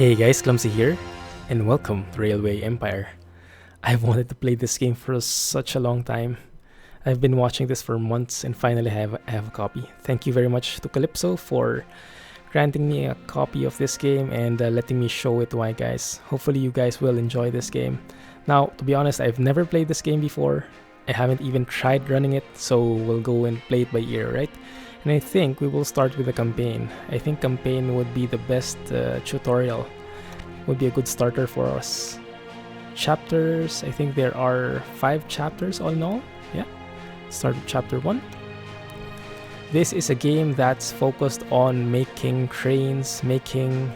Hey guys, Clumsy here, and welcome to Railway Empire. I've wanted to play this game for such a long time. I've been watching this for months and finally I have a copy. Thank you very much to Calypso for granting me a copy of this game and letting me show it to my guys. Hopefully you guys will enjoy this game. Now, to be honest, I've never played this game before. I haven't even tried running it, so we'll go and play it by ear, right? And I think we will start with the campaign. I think campaign would be the best tutorial. Would be a good starter for us. Chapters, I think there are 5 chapters all in all. Yeah. Start with chapter 1. This is a game that's focused on making trains, making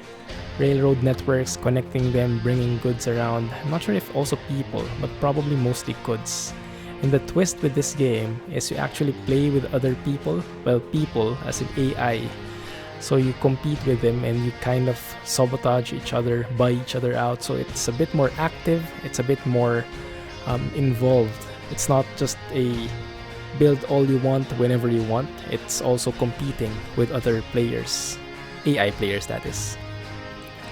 railroad networks, connecting them, bringing goods around. I'm not sure if also people, but probably mostly goods. And the twist with this game is you actually play with other people, well, people as in AI. So you compete with them and you kind of sabotage each other, buy each other out. So it's a bit more active, it's a bit more involved. It's not just a build all you want whenever you want. It's also competing with other players, AI players that is.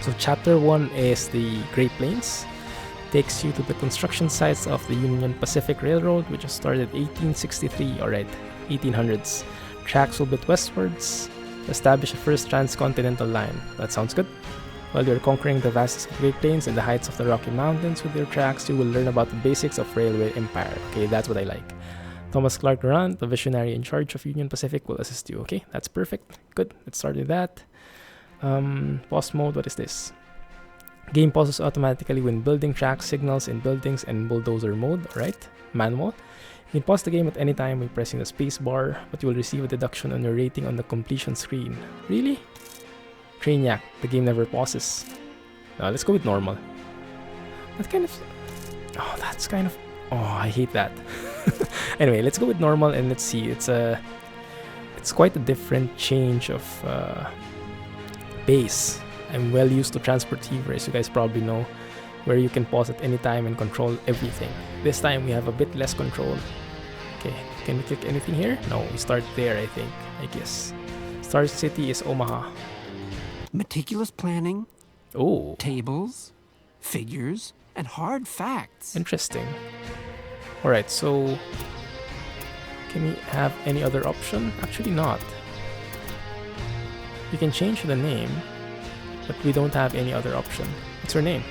So chapter 1 is the Great Plains. Takes you to the construction sites of the Union Pacific Railroad, which was started 1863, alright, 1800s. Tracks will be westwards, establish a first transcontinental line. That sounds good. While you're conquering the vast Great Plains and the heights of the Rocky Mountains with your tracks, you will learn about the basics of railway empire. Okay, that's what I like. Thomas Clark Durant, the visionary in charge of Union Pacific, will assist you. Okay, that's perfect. Good, let's start with that. Pause mode, what is this? Game pauses automatically when building track signals in buildings and bulldozer mode, alright? Manual. You can pause the game at any time by pressing the space bar, but you will receive a deduction on your rating on the completion screen. Really? Trainiac, the game never pauses. Now let's go with normal. That kind of... Oh, that's kind of... Oh, I hate that. Anyway, let's go with normal and let's see. It's quite a different change of pace. I'm well used to Transport Fever, as you guys probably know, where you can pause at any time and control everything. This time we have a bit less control. Okay, can we click anything here? No, we start there, I guess. Star City is Omaha. Meticulous planning, Oh, tables, figures, and hard facts. interesting. Alright, so can we have any other option? Actually not. We can change the name, but we don't have any other option. What's her name?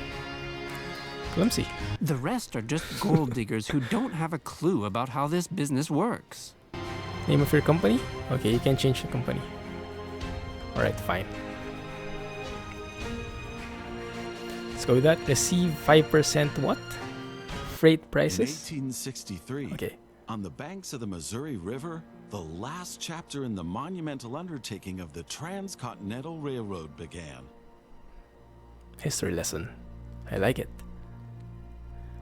Clumsy. The rest are just gold diggers who don't have a clue about how this business works. Name of your company? Okay, you can change the company. Alright, fine. Let's go with that. Receive 5% what? Freight prices? In 1863, Okay. on the banks of the Missouri River, the last chapter in the monumental undertaking of the Transcontinental Railroad began. History lesson. I like it.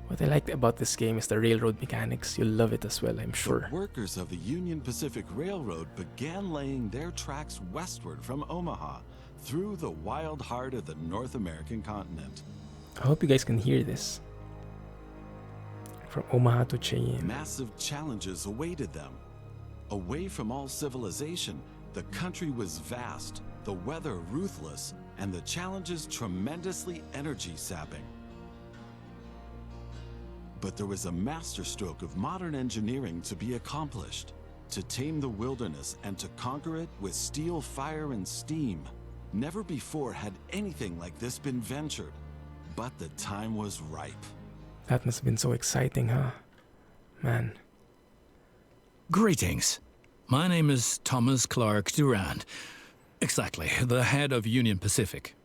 What I like about this game is the railroad mechanics. You'll love it as well, I'm sure. The workers of the Union Pacific Railroad began laying their tracks westward from Omaha through the wild heart of the North American continent. I hope you guys can hear this. From Omaha to Cheyenne. Massive challenges awaited them. Away from all civilization, the country was vast, the weather ruthless, and the challenges tremendously energy-sapping. But there was a masterstroke of modern engineering to be accomplished. To tame the wilderness and to conquer it with steel, fire, and steam. Never before had anything like this been ventured, but the time was ripe. That must have been so exciting, huh? Man. Greetings. My name is Thomas Clark Durant. Exactly, the head of Union Pacific.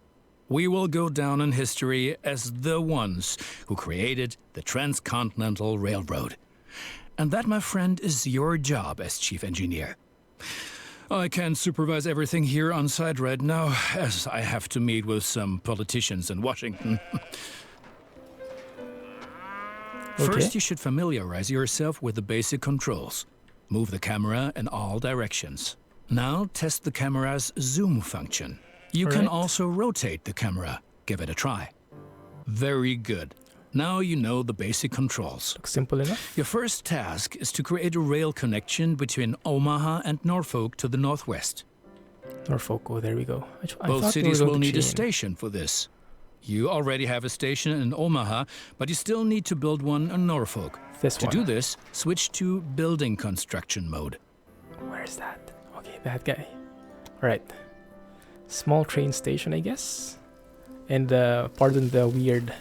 We will go down in history as the ones who created the Transcontinental Railroad. And that, my friend, is your job as chief engineer. I can't supervise everything here on site right now, as I have to meet with some politicians in Washington. First, you should familiarize yourself with the basic controls. Move the camera in all directions. Now, test the camera's zoom function. You can Alright. also rotate the camera. Give it a try. Very good. Now you know the basic controls. Looks simple enough. Your first task is to create a rail connection between Omaha and Norfolk to the northwest. Norfolk, oh, there we go. I Both thought we were cities going will to need a Cheyenne. station for this. You already have a station in Omaha, but you still need to build one in Norfolk. This To one. do this, switch to building construction mode. Where's that? Okay, that guy. Alright. Small train station, I guess. And pardon the weird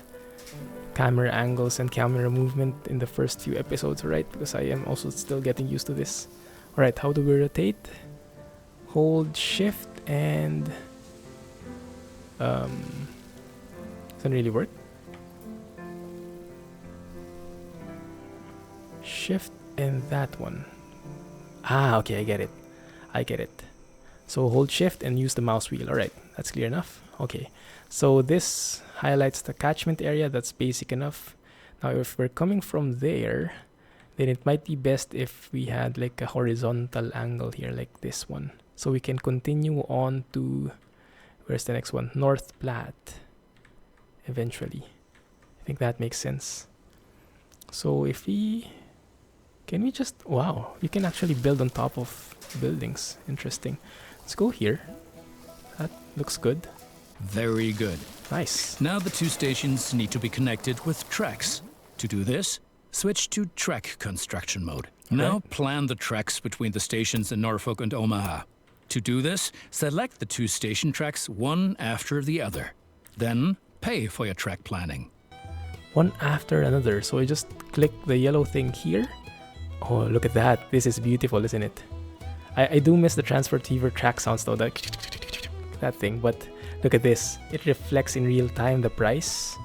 camera angles and camera movement in the first few episodes, right? Because I am also still getting used to this. Alright, how do we rotate? Hold shift and doesn't really work. Shift and that one. Ah, okay, I get it. I get it. So hold shift and use the mouse wheel. Alright, that's clear enough. Okay, so this highlights the catchment area. That's basic enough. Now if we're coming from there, then it might be best if we had like a horizontal angle here, like this one. So we can continue on to, where's the next one? North Platte, eventually. I think that makes sense. So if we, can we just, wow, you can actually build on top of buildings. Interesting. Let's go here. That looks good. Very good. Nice. Now the two stations need to be connected with tracks. To do this, switch to track construction mode. Now plan the tracks between the stations in Norfolk and Omaha. To do this, select the two station tracks one after the other. Then pay for your track planning. One after another. So I just click the yellow thing here. Oh, look at that. This is beautiful, isn't it? I do miss the transfer receiver track sounds though, that thing, but look at this. It reflects in real time the price.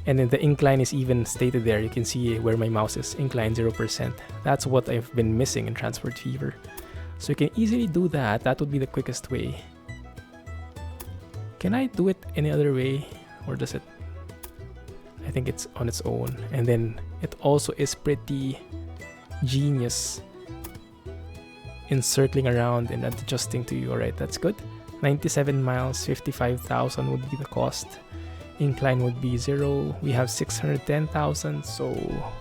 And then the incline is even stated there. You can see where my mouse is. Incline 0%. That's what I've been missing in transfer receiver. So you can easily do that. That would be the quickest way. Can I do it any other way? Or does it? I think it's on its own. And then it also is pretty genius in circling around and adjusting to you. Alright, that's good. 97 miles, 55,000 would be the cost. Incline would be 0. We have 610,000, so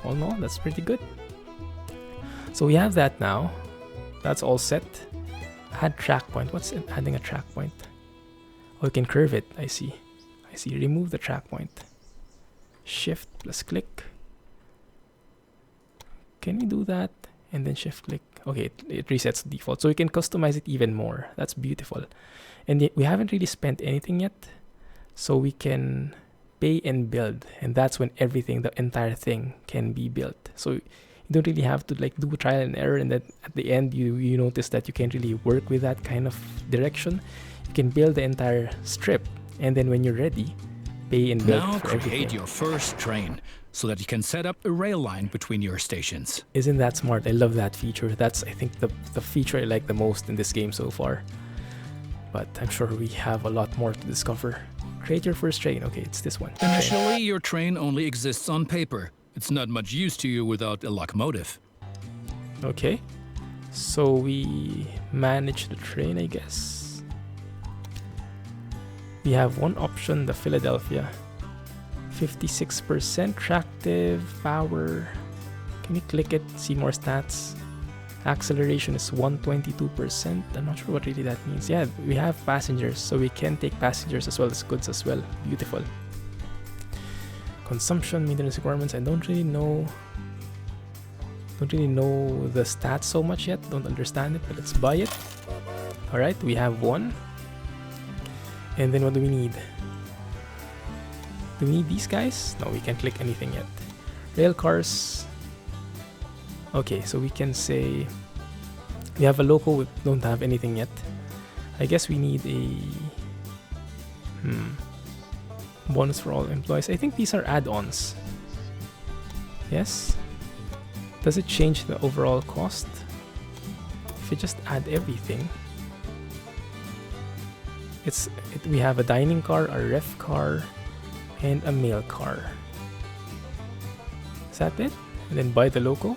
all in all, that's pretty good. So we have that now. That's all set. Add track point. What's adding a track point? Oh, you can curve it. I see. I see. Remove the track point. Shift plus click. Can we do that? And then shift click. Okay, it resets the default. So we can customize it even more. That's beautiful. And we haven't really spent anything yet. So we can pay and build. And that's when everything, the entire thing can be built. So you don't really have to like do trial and error. And then at the end, you notice that you can't really work with that kind of direction. You can build the entire strip. And then when you're ready, pay and build now for everything. Create your first train so that you can set up a rail line between your stations. Isn't that smart? I love that feature. That's, I think, the feature I like the most in this game so far. But I'm sure we have a lot more to discover. Create your first train. Okay, it's this one. Initially, your train only exists on paper. It's not much use to you without a locomotive. Okay. So we manage the train, I guess. We have one option, the Philadelphia. 56% tractive power. Can you click it? See more stats. Acceleration is 122%. I'm not sure what really that means. Yeah, we have passengers, so we can take passengers as well as goods as well. Beautiful. Consumption, maintenance requirements. I don't really know the stats so much yet. Don't understand it, but let's buy it. All right, we have one. And then what do we need? Do we need these guys? No, we can't click anything yet. Rail cars. Okay, so we can say we have a loco, we don't have anything yet. I guess we need a bonus for all employees. I think these are add-ons. Yes? Does it change the overall cost? If you just add everything, we have a dining car, a ref car, and a mail car. Is that it? And then buy the loco.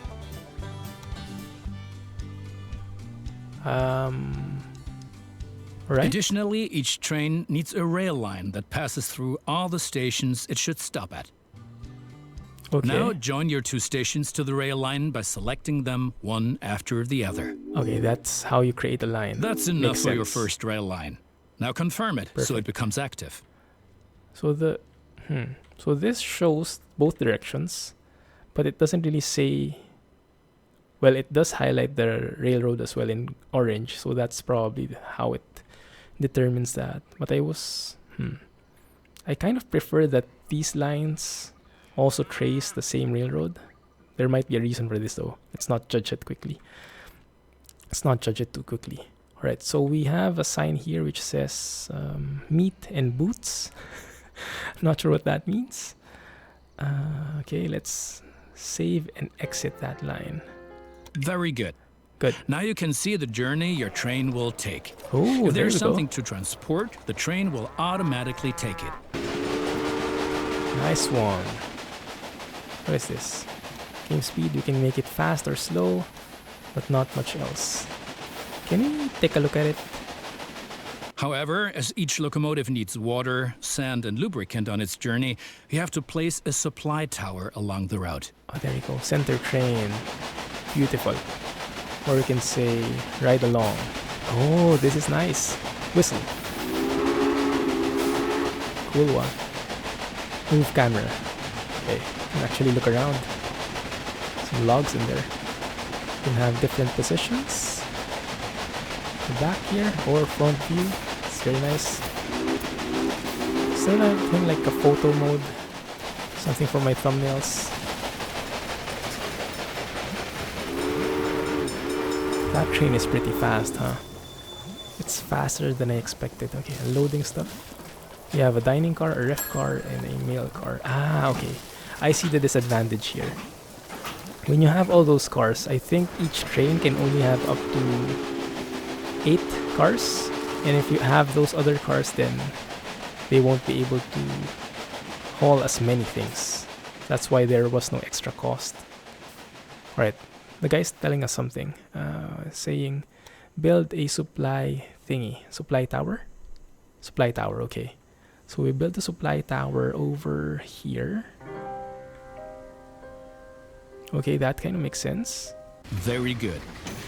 Right. Additionally, each train needs a rail line that passes through all the stations it should stop at. Okay. Now join your two stations to the rail line by selecting them one after the other. Okay, that's how you create a line. That's enough Makes for your sense. first rail line. Now confirm it so it Perfect. becomes active. So so this shows both directions, but it doesn't really say. Well, it does highlight the railroad as well in orange, so that's probably how it determines that. But I kind of prefer that these lines also trace the same railroad. There might be a reason for this though. Let's not judge it quickly. Let's not judge it too quickly. All right, so we have a sign here which says meat and boots. Not sure what that means. Okay, let's save and exit that line. Very good. Good. Now you can see the journey your train will take. Oh, If there there's we go. something to transport, the train will automatically take it. Nice one. What is this? Game speed, you can make it fast or slow, but not much else. Can we take a look at it? However, as each locomotive needs water, sand, and lubricant on its journey, you have to place a supply tower along the route. Oh, there you go. Center train. Beautiful. Or we can say ride along. Oh, this is nice. Whistle. Cool one. Move camera. Okay, you can actually look around. Some logs in there. You can have different positions. The back here or front view. It's very nice. Still having like a photo mode. Something for my thumbnails. That train is pretty fast, huh? It's faster than I expected. Okay, loading stuff. We have a dining car, a ref car, and a mail car. Ah, okay. I see the disadvantage here. When you have all those cars, I think each train can only have up to 8 cars. And if you have those other cars, then they won't be able to haul as many things. That's why there was no extra cost. Alright. The guy's telling us something, saying, build a supply thingy. Supply tower? Supply tower, okay. So we built a supply tower over here. Okay, that kind of makes sense. Very good.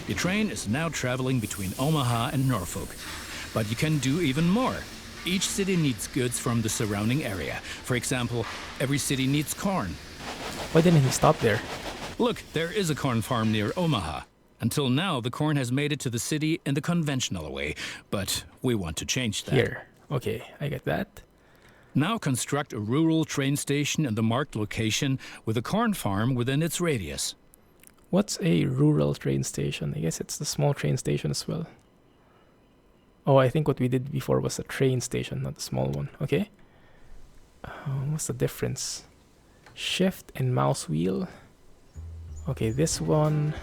The train is now traveling between Omaha and Norfolk. But you can do even more. Each city needs goods from the surrounding area. For example, every city needs corn. Why didn't he stop there? Look, there is a corn farm near Omaha. Until now, the corn has made it to the city in the conventional way, but we want to change that. Here. Okay, I get that. Now construct a rural train station in the marked location with a corn farm within its radius. What's a rural train station? I guess it's the small train station as well. Oh, I think what we did before was a train station, not a small one. Okay. What's the difference? Shift and mouse wheel. Okay, this one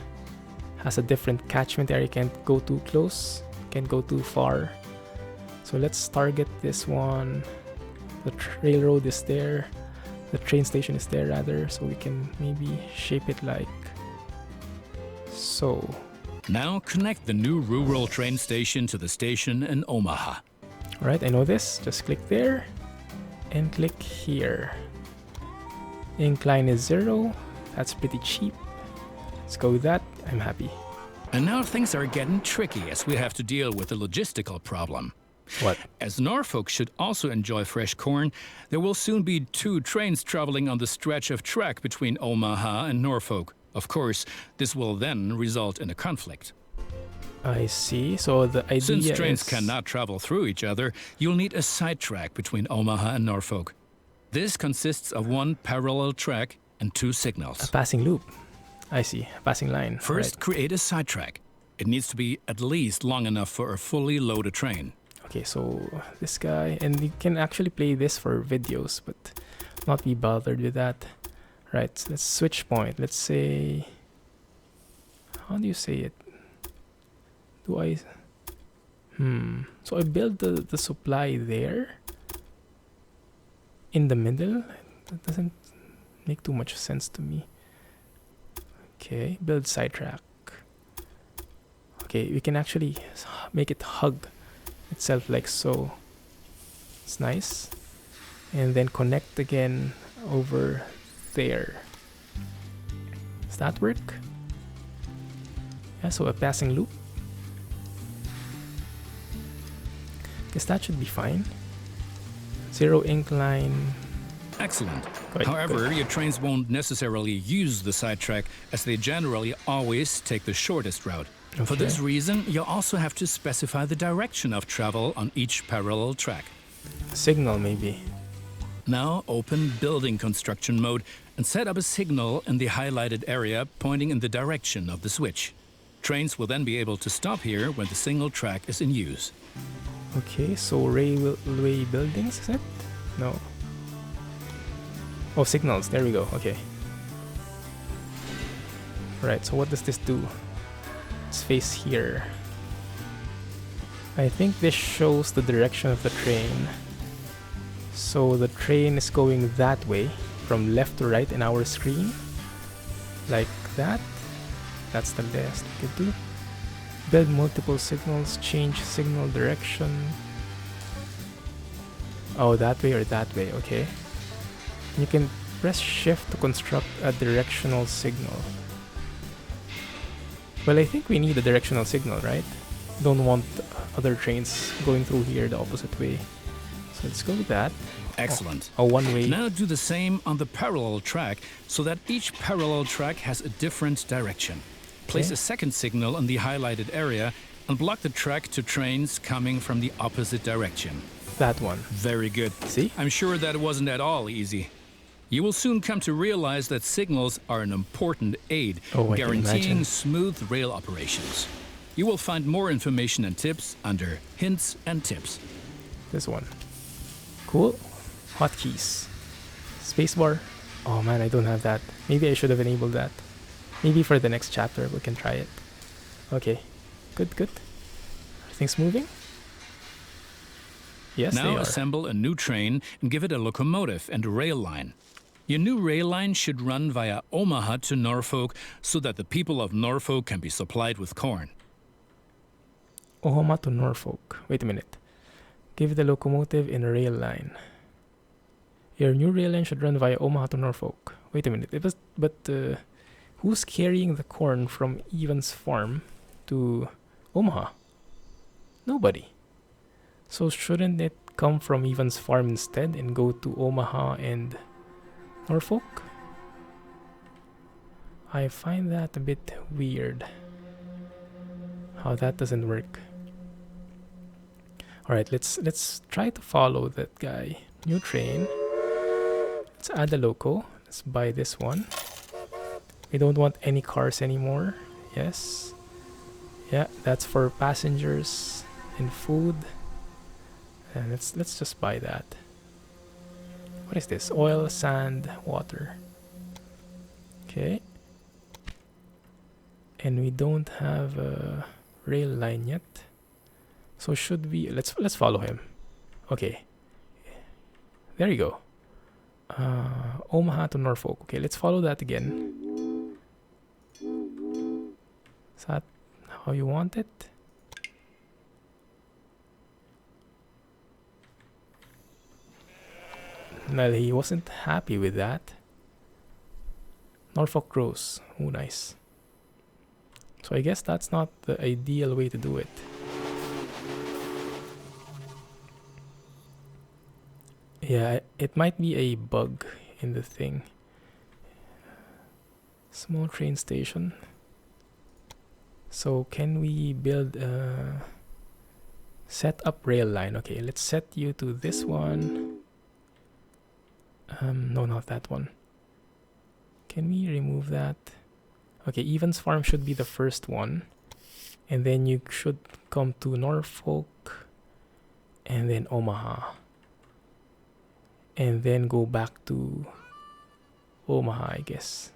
has a different catchment area. You can't go too close, can't go too far. So let's target this one. The railroad is there. The train station is there rather. So we can maybe shape it like so. Now connect the new rural train station to the station in Omaha. Alright, I know this. Just click there and click here. Incline is 0. That's pretty cheap. Let's go with that. I'm happy. And now things are getting tricky as we have to deal with a logistical problem. What? As Norfolk should also enjoy fresh corn, there will soon be 2 trains traveling on the stretch of track between Omaha and Norfolk. Of course, this will then result in a conflict. I see. So the idea Since trains is cannot travel through each other, you'll need a side track between Omaha and Norfolk. This consists of 1 parallel track and 2 a signals. passing loop. I see. A passing line. First, Right. create a sidetrack. It needs to be at least long enough for a fully loaded train. Okay, so this guy, and you can actually play this for videos, but not be bothered with that. Right, so let's switch point. Let's say, how do you say it? Do I? So I build the supply there in the middle. That doesn't make too much sense to me. Okay, build sidetrack. Okay, we can actually make it hug itself like so. It's nice. And then connect again over there. Does that work? Yeah, so a passing loop. Guess that should be fine. 0 incline. Excellent. Quite However, good. your trains won't necessarily use the sidetrack, as they generally always take the shortest route. For this Okay. reason, you also have to specify the direction of travel on each parallel track. Signal, maybe. Now open Building Construction mode and set up a signal in the highlighted area pointing in the direction of the switch. Trains will then be able to stop here when the single track is in use. Okay, so railway buildings, is it? No. Oh, signals. There we go. Okay. Right, so what does this do? Let's face here. I think this shows the direction of the train. So the train is going that way, from left to right in our screen. Like that. That's the best we could do. Build multiple signals, change signal direction. Oh, that way or that way, okay. You can press shift to construct a directional signal. Well, I think we need a directional signal, right? Don't want other trains going through here the opposite way. So let's go with that. Excellent. A one-way. Now do the same on the parallel track so that each parallel track has a different direction. Place Okay. a second signal in the highlighted area and block the track to trains coming from the opposite direction. That one. Very good. See? I'm sure that wasn't at all easy. You will soon come to realize that signals are an important aid, Oh, I can guaranteeing imagine. smooth rail operations. You will find more information and tips under Hints and Tips. This one. Cool. Hotkeys. Spacebar. Oh man, I don't have that. Maybe I should have enabled that. Maybe for the next chapter we can try it. Okay. Good, good. Are things moving? Yes, they Now are. assemble a new train and give it a locomotive and a rail line. Your new rail line should run via Omaha to Norfolk so that the people of Norfolk can be supplied with corn. Omaha to Norfolk. Wait a minute. Give the locomotive in a rail line. Your new rail line should run via Omaha to Norfolk. Wait a minute. Who's carrying the corn from Evans Farm to Omaha? Nobody. So shouldn't it come from Evans Farm instead and go to Omaha and Norfolk? I find that a bit weird. How that doesn't work. Alright, let's try to follow that guy. New train. Let's add a loco. Let's buy this one. We don't want any cars anymore. Yes. Yeah, that's for passengers and food. And let's just buy that. What is this? Oil, sand, water. Okay. And we don't have a rail line yet. So should we let's follow him. Okay. There you go. Omaha to Norfolk. Okay, let's follow that again. Is that how you want it? Well, he wasn't happy with that. Norfolk grows. Oh, nice. So I guess that's not the ideal way to do it. Yeah, it might be a bug in the thing. Small train station. So can we build a set up rail line? Okay, let's set you to this one. No, not that one. Can we remove that? Okay, Evans Farm should be the first one. And then you should come to Norfolk. And then Omaha. And then go back to Omaha, I guess.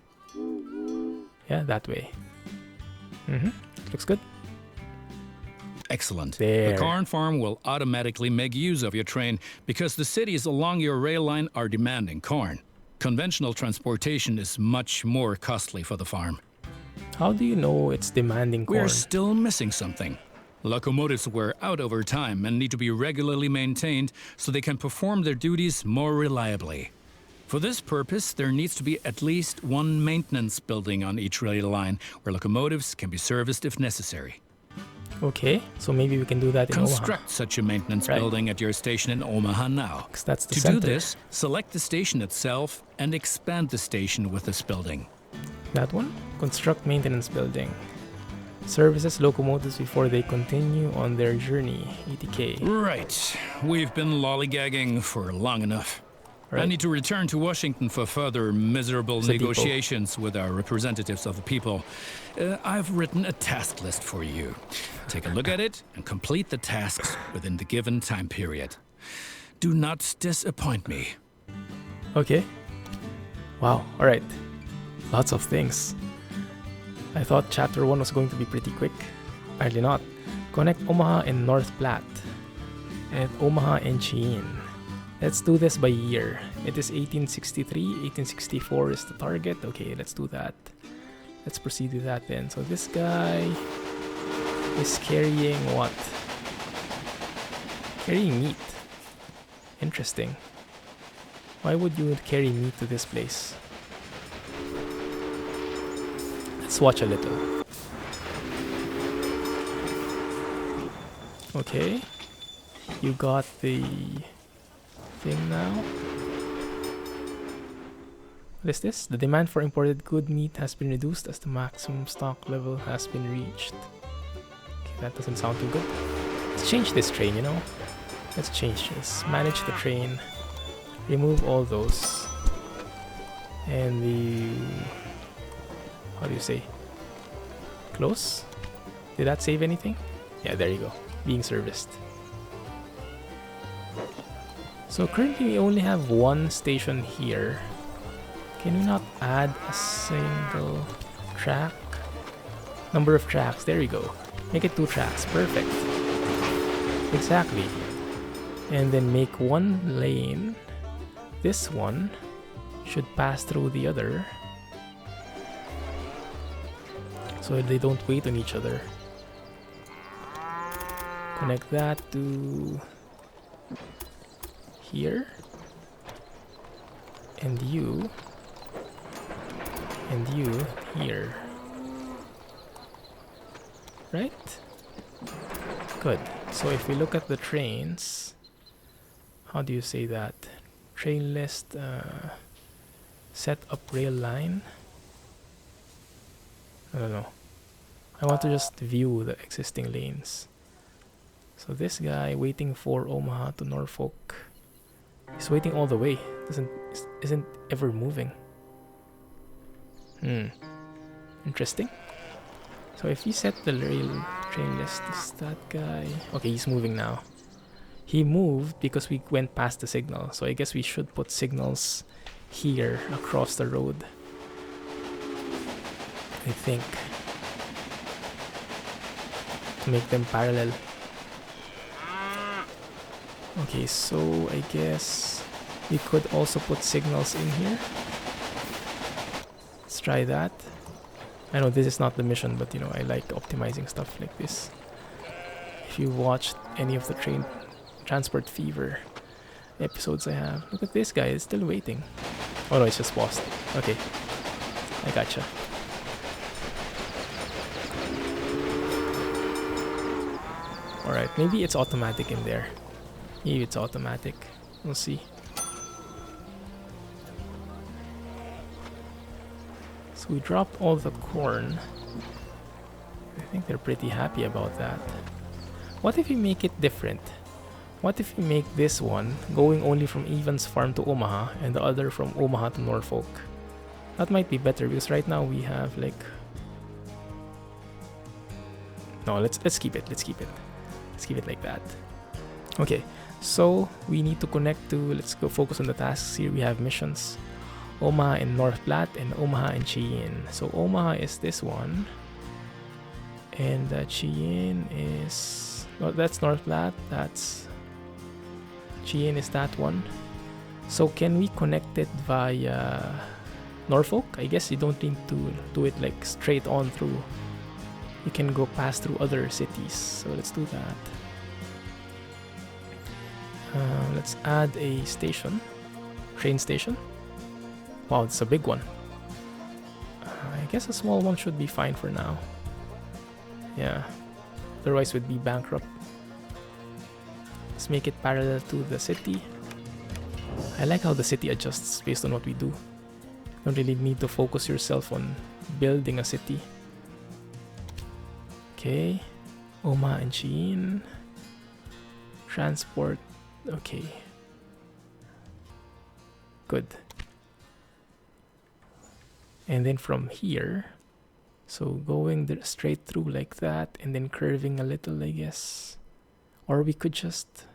Yeah, that way. Looks good. Excellent. There. The corn farm will automatically make use of your train because the cities along your rail line are demanding corn. Conventional transportation is much more costly for the farm. How do you know it's demanding corn? We're still missing something. Locomotives wear out over time and need to be regularly maintained so they can perform their duties more reliably. For this purpose, there needs to be at least one maintenance building on each rail line where locomotives can be serviced if necessary. Okay, so maybe we can do that in Omaha. Construct such a maintenance Right. building at your station in Omaha now. 'Cause that's the To center. do this, select the station itself and expand the station with this building. That one? Construct maintenance building. Services locomotives before they continue on their journey. 80k. Right. We've been lollygagging for long enough. I Right. need to return to Washington for further miserable The people. negotiations with our representatives of the people. I've written a task list for you. Take a look at it and complete the tasks within the given time period. Do not disappoint me. Okay. Wow, alright. Lots of things. I thought chapter 1 was going to be pretty quick. Apparently not. Connect Omaha and North Platte. And Omaha and Cheyenne. Let's do this by year. It is 1863. 1864 is the target. Okay, let's do that. Let's proceed with that then. So this guy is carrying what? Carrying meat. Interesting. Why would you carry meat to this place? Let's watch a little. Okay. You got the thing now. What is this? The demand for imported good meat has been reduced as the maximum stock level has been reached. Okay, that doesn't sound too good. Let's change this train, you know? Let's change this. Manage the train. Remove all those. And the... How do you say? Close? Did that save anything? Yeah, there you go. Being serviced. So currently we only have one station here. Can we not add a single track? Number of tracks, there you go. Make it 2 tracks, perfect. Exactly. And then make one lane. This one should pass through the other. So they don't wait on each other. Connect that to here. And you here. Right? Good. So if we look at the trains, how do you say that? Train list, set up rail line. I don't know. I want to just view the existing lanes. So this guy waiting for Omaha to Norfolk. He's waiting all the way. Isn't ever moving. Interesting. So if we set the rail train list, is that guy? Okay, he's moving now. He moved because we went past the signal. So I guess we should put signals here across the road. I think. To make them parallel. Okay, so I guess we could also put signals in here. Let's try that. I know this is not the mission, but you know, I like optimizing stuff like this. If you watched any of the Transport Fever episodes I have, look at this guy, it's still waiting. Oh no, it's just paused. Okay, I gotcha. Alright, maybe it's automatic in there. Maybe it's automatic. We'll see. So we dropped all the corn. I think they're pretty happy about that. What if we make it different? What if we make this one going only from Evans Farm to Omaha and the other from Omaha to Norfolk? That might be better because right now we have like... No, let's keep it. Let's keep it. Let's keep it like that. Okay, so we need to connect to... Let's go focus on the tasks here. We have missions. Omaha and North Platte and Omaha and Cheyenne. So Omaha is this one. And Cheyenne is... No, that's North Platte. That's... Cheyenne is that one. So can we connect it via Norfolk? I guess you don't need to do it like straight on through. You can go pass through other cities. So let's do that. Let's add a station. Train station. Wow, it's a big one. I guess a small one should be fine for now. Yeah. Otherwise, we'd be bankrupt. Let's make it parallel to the city. I like how the city adjusts based on what we do. You don't really need to focus yourself on building a city. Okay. Oma and Sheen. Transport. Okay. Good. And then from here, so going straight through like that and then curving a little, I guess. Or we could just...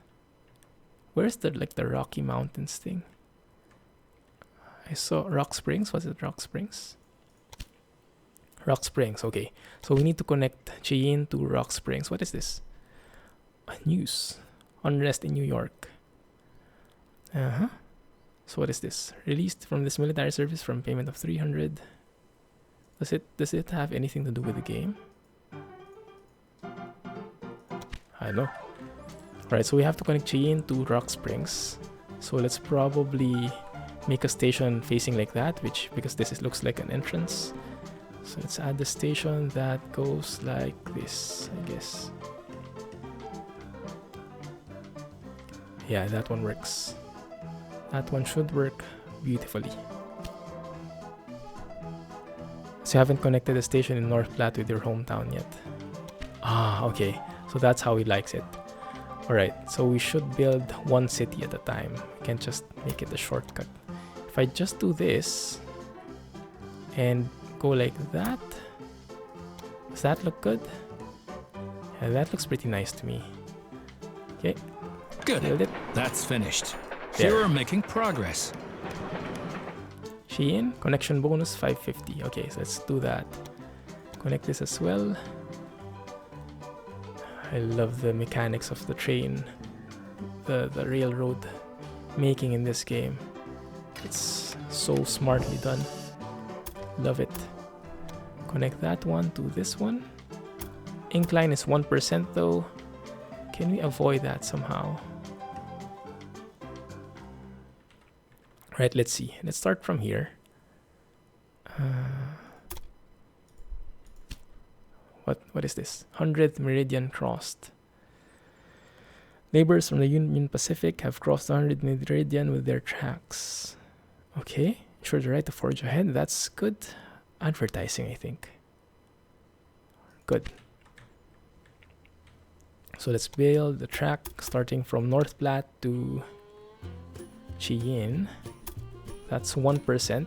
Where's the Rocky Mountains thing? I saw Rock Springs. Was it Rock Springs? Rock Springs, okay. So we need to connect Cheyenne to Rock Springs. What is this? News. Unrest in New York. So what is this? Released from this military service from payment of 300. Does it have anything to do with the game? I don't know. Right, so we have to connect Cheyenne to Rock Springs. So let's probably make a station facing like that, because this looks like an entrance. So let's add the station that goes like this, I guess. Yeah, that one works. That one should work beautifully. So you haven't connected the station in North Platte with your hometown yet. Ah, okay. So that's how he likes it. Alright, so we should build one city at a time. We can't just make it a shortcut. If I just do this and go like that, does that look good? Yeah, that looks pretty nice to me. Okay. Good. Build it. That's finished. There. You're making progress. Shein, connection bonus 550. Okay, so let's do that. Connect this as well. I love the mechanics of the train, the railroad making in this game. It's so smartly done. Love it. Connect that one to this one. Incline is 1% though. Can we avoid that somehow? Right, let's see. Let's start from here. What is this? 100th meridian crossed. Laborers from the Union Pacific have crossed the 100th meridian with their tracks. Okay, ensure the right to forge ahead. That's good advertising, I think. Good. So let's build the track starting from North Platte to Cheyenne. That's 1%.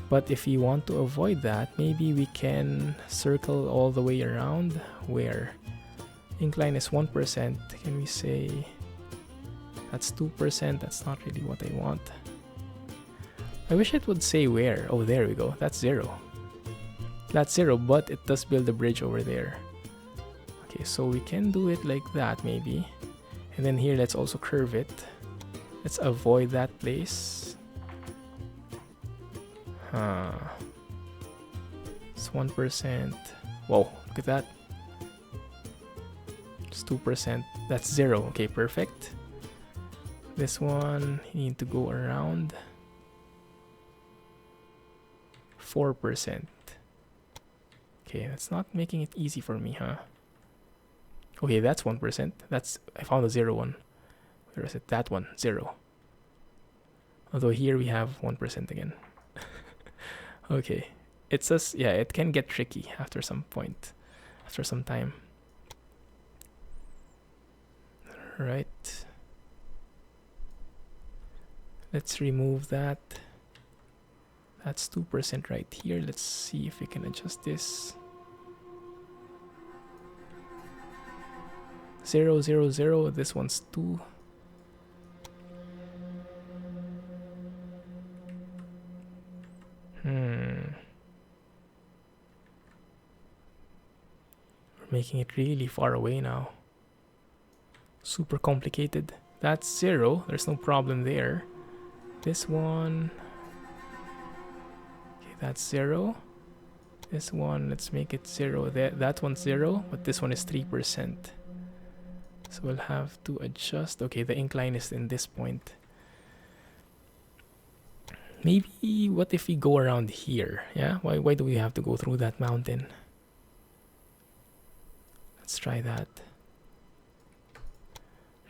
But if you want to avoid that, maybe we can circle all the way around where incline is 1%. Can we say that's 2%? That's not really what I want. I wish it would say where. Oh, there we go. That's 0. That's 0, but it does build a bridge over there. Okay, so we can do it like that maybe. And then here, let's also curve it. Let's avoid that place. It's 1%. Whoa, look at that. It's 2%. That's 0. Okay, perfect. This one, you need to go around 4%. Okay, that's not making it easy for me, huh? Okay, that's 1%. I found a 0 one. Where is it? That one, 0. Although here we have 1% again. Okay, it says, yeah, it can get tricky after some point, after some time. Right. Let's remove that. That's 2% right here. Let's see if we can adjust this. 0, 0, 0. This one's 2. We're making it really far away now. Super complicated. That's 0. There's no problem there. This one. Okay, that's 0. This one, let's make it 0. That one's 0, but this one is 3%. So we'll have to adjust. Okay, the incline is in this point. Maybe, what if we go around here? Yeah, why do we have to go through that mountain? Let's try that.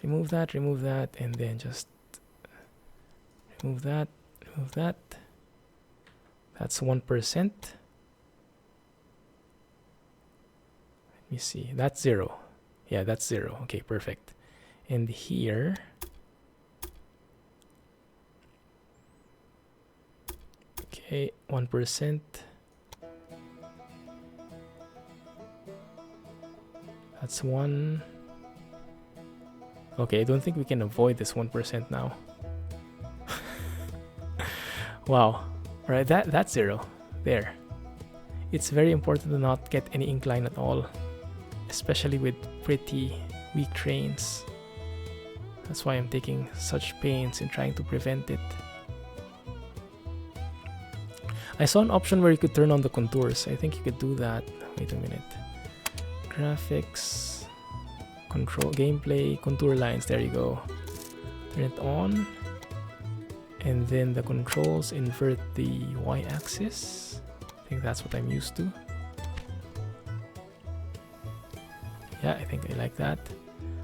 Remove that, and then just remove that. That's 1%. Let me see. That's 0. Yeah, that's 0. Okay, perfect. And here, okay, 1%. That's 1. Okay, I don't think we can avoid this 1% now. Wow. Alright, that's 0. There. It's very important to not get any incline at all, especially with pretty weak trains. That's why I'm taking such pains in trying to prevent it. I saw an option where you could turn on the contours. I think you could do that. Wait a minute. Graphics, control, gameplay, contour lines. There you go. Turn it on. And then the controls, invert the y-axis. I think that's what I'm used to. Yeah, I think I like that.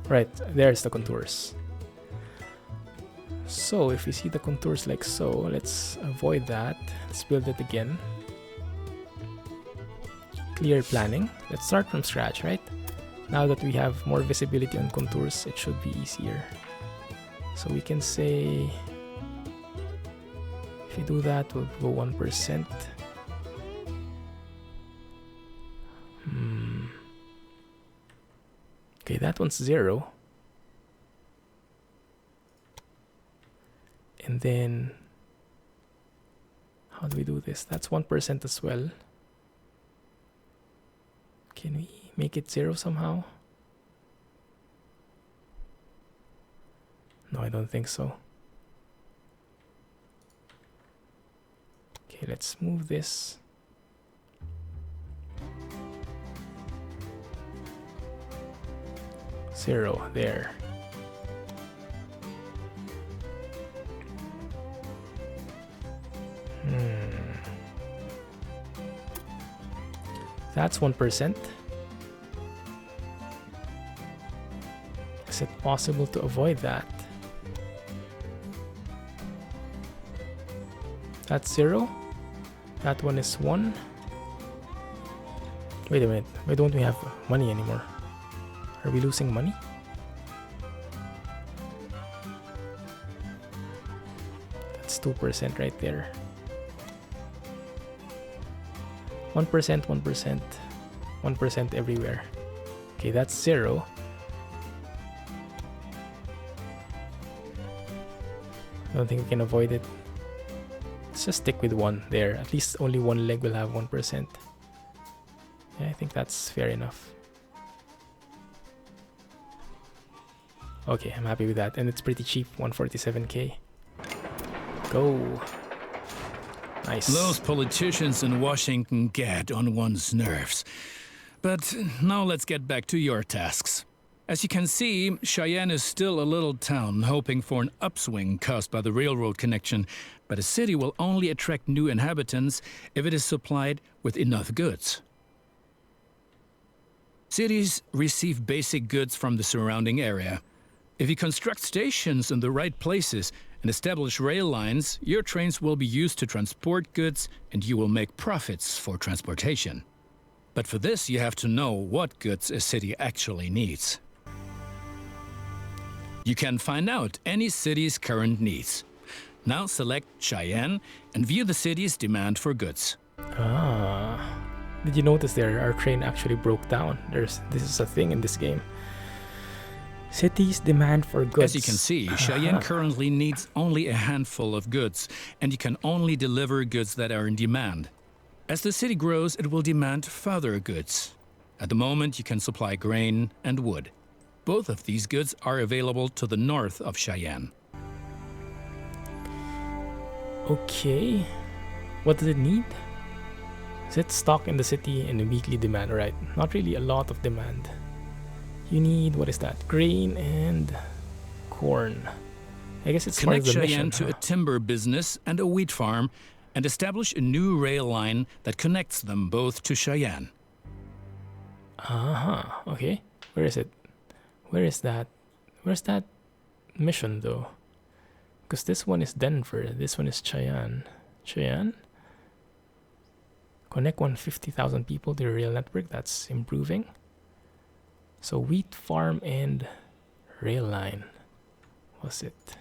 Right, there's the contours. So if we see the contours like so, let's avoid that. Let's build it again. Clear planning. Let's start from scratch, right? Now that we have more visibility on contours, it should be easier. So we can say, if we do that, we'll go 1%. Okay, that one's 0. And then, how do we do this? That's 1% as well. Can we make it 0 somehow? No, I don't think so. Okay, let's move this. Zero, there. That's 1%. Is it possible to avoid that? That's 0. That one is 1. Wait a minute. Why don't we have money anymore? Are we losing money? That's 2% right there. 1%, 1%, 1% everywhere. Okay, that's 0. I don't think we can avoid it. Let's just stick with 1 there. At least only one leg will have 1%. Yeah, I think that's fair enough. Okay, I'm happy with that. And it's pretty cheap, 147k. Go. Nice. Those politicians in Washington get on one's nerves. But now let's get back to your tasks. As you can see, Cheyenne is still a little town hoping for an upswing caused by the railroad connection, but a city will only attract new inhabitants if it is supplied with enough goods. Cities receive basic goods from the surrounding area. If you construct stations in the right places and establish rail lines, your trains will be used to transport goods and you will make profits for transportation. But for this, you have to know what goods a city actually needs. You can find out any city's current needs. Now select Cheyenne and view the city's demand for goods. Did you notice there our train actually broke down? This is a thing in this game. Cities demand for goods. As you can see, Cheyenne currently needs only a handful of goods, and you can only deliver goods that are in demand. As the city grows, it will demand further goods. At the moment, you can supply grain and wood. Both of these goods are available to the north of Cheyenne. Okay. What does it need? Is it stock in the city and a weekly demand? Right. Not really a lot of demand. You need, what is that? Grain and corn. I guess it's part of Connect the Cheyenne mission. to a timber business and a wheat farm and establish a new rail line that connects them both to Cheyenne. Okay. Where is it? Where is that? Where's that mission though? Because this one is Denver. This one is Cheyenne. Cheyenne? Connect 150,000 people to your rail network. That's improving. So wheat farm and rail line. Was it?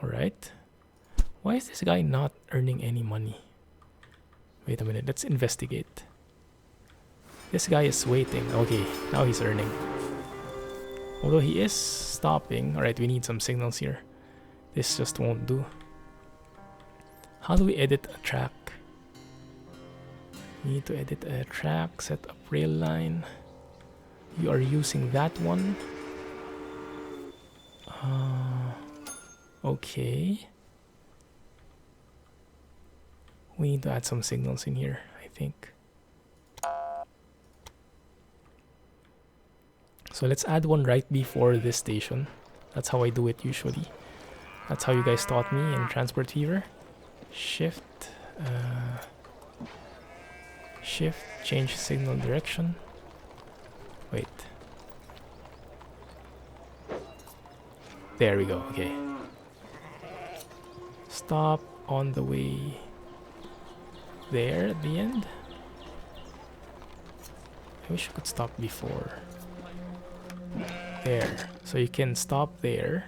Alright. Why is this guy not earning any money? Wait a minute. Let's investigate. This guy is waiting. Okay, now he's earning. Although he is stopping. Alright, we need some signals here. This just won't do. How do we edit a track? We need to edit a track, set up rail line. You are using that one. Okay. We need to add some signals in here, I think. So let's add one right before this station. That's how I do it usually. That's how you guys taught me in Transport Fever. Shift, change signal direction. Wait. There we go, okay. Stop on the way there at the end. I wish I could stop before. There. So you can stop there,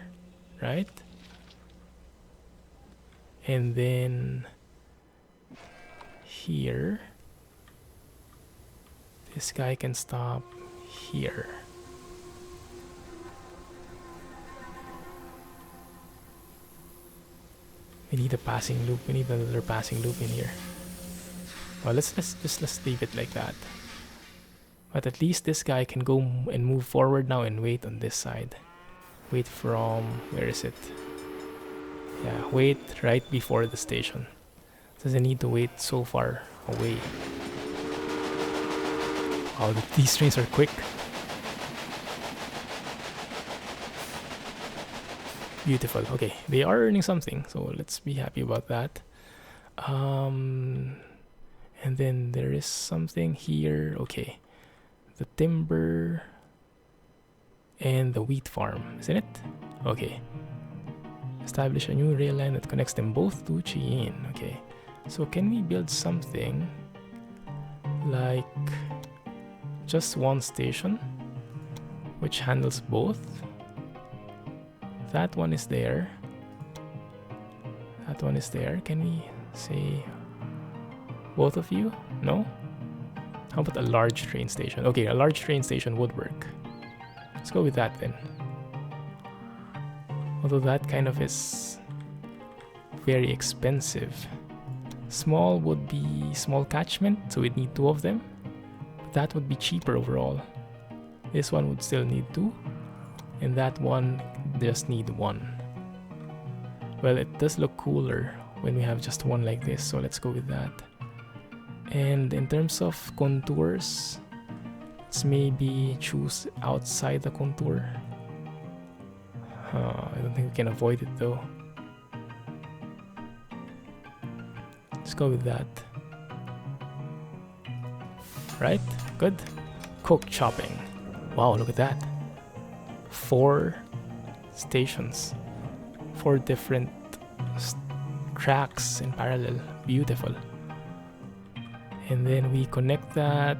right? And then here, this guy can stop here. We need a passing loop. We need another passing loop in here. Well, let's leave it like that. But at least this guy can go and move forward now and wait on this side. Wait from, where is it? Yeah, wait right before the station. Doesn't need to wait so far away. Wow, these trains are quick. Beautiful. Okay, they are earning something, so let's be happy about that. And then there is something here. Okay, the timber and the wheat farm, isn't it? Okay. Establish a new rail line that connects them both to Cheyenne. Okay, so can we build something like just one station which handles both? That one is there. That one is there. Can we say both of you? No? How about a large train station? Okay, a large train station would work. Let's go with that then. Although that kind of is very expensive. Small would be small catchment, so we'd need two of them. But that would be cheaper overall. This one would still need two. And that one just need one. Well, it does look cooler when we have just one like this, so let's go with that. And in terms of contours, let's maybe choose outside the contour. I don't think we can avoid it though. Let's go with that. Right? Good. Coke chopping. Wow, look at that. 4 stations. 4 different tracks in parallel. Beautiful. And then we connect that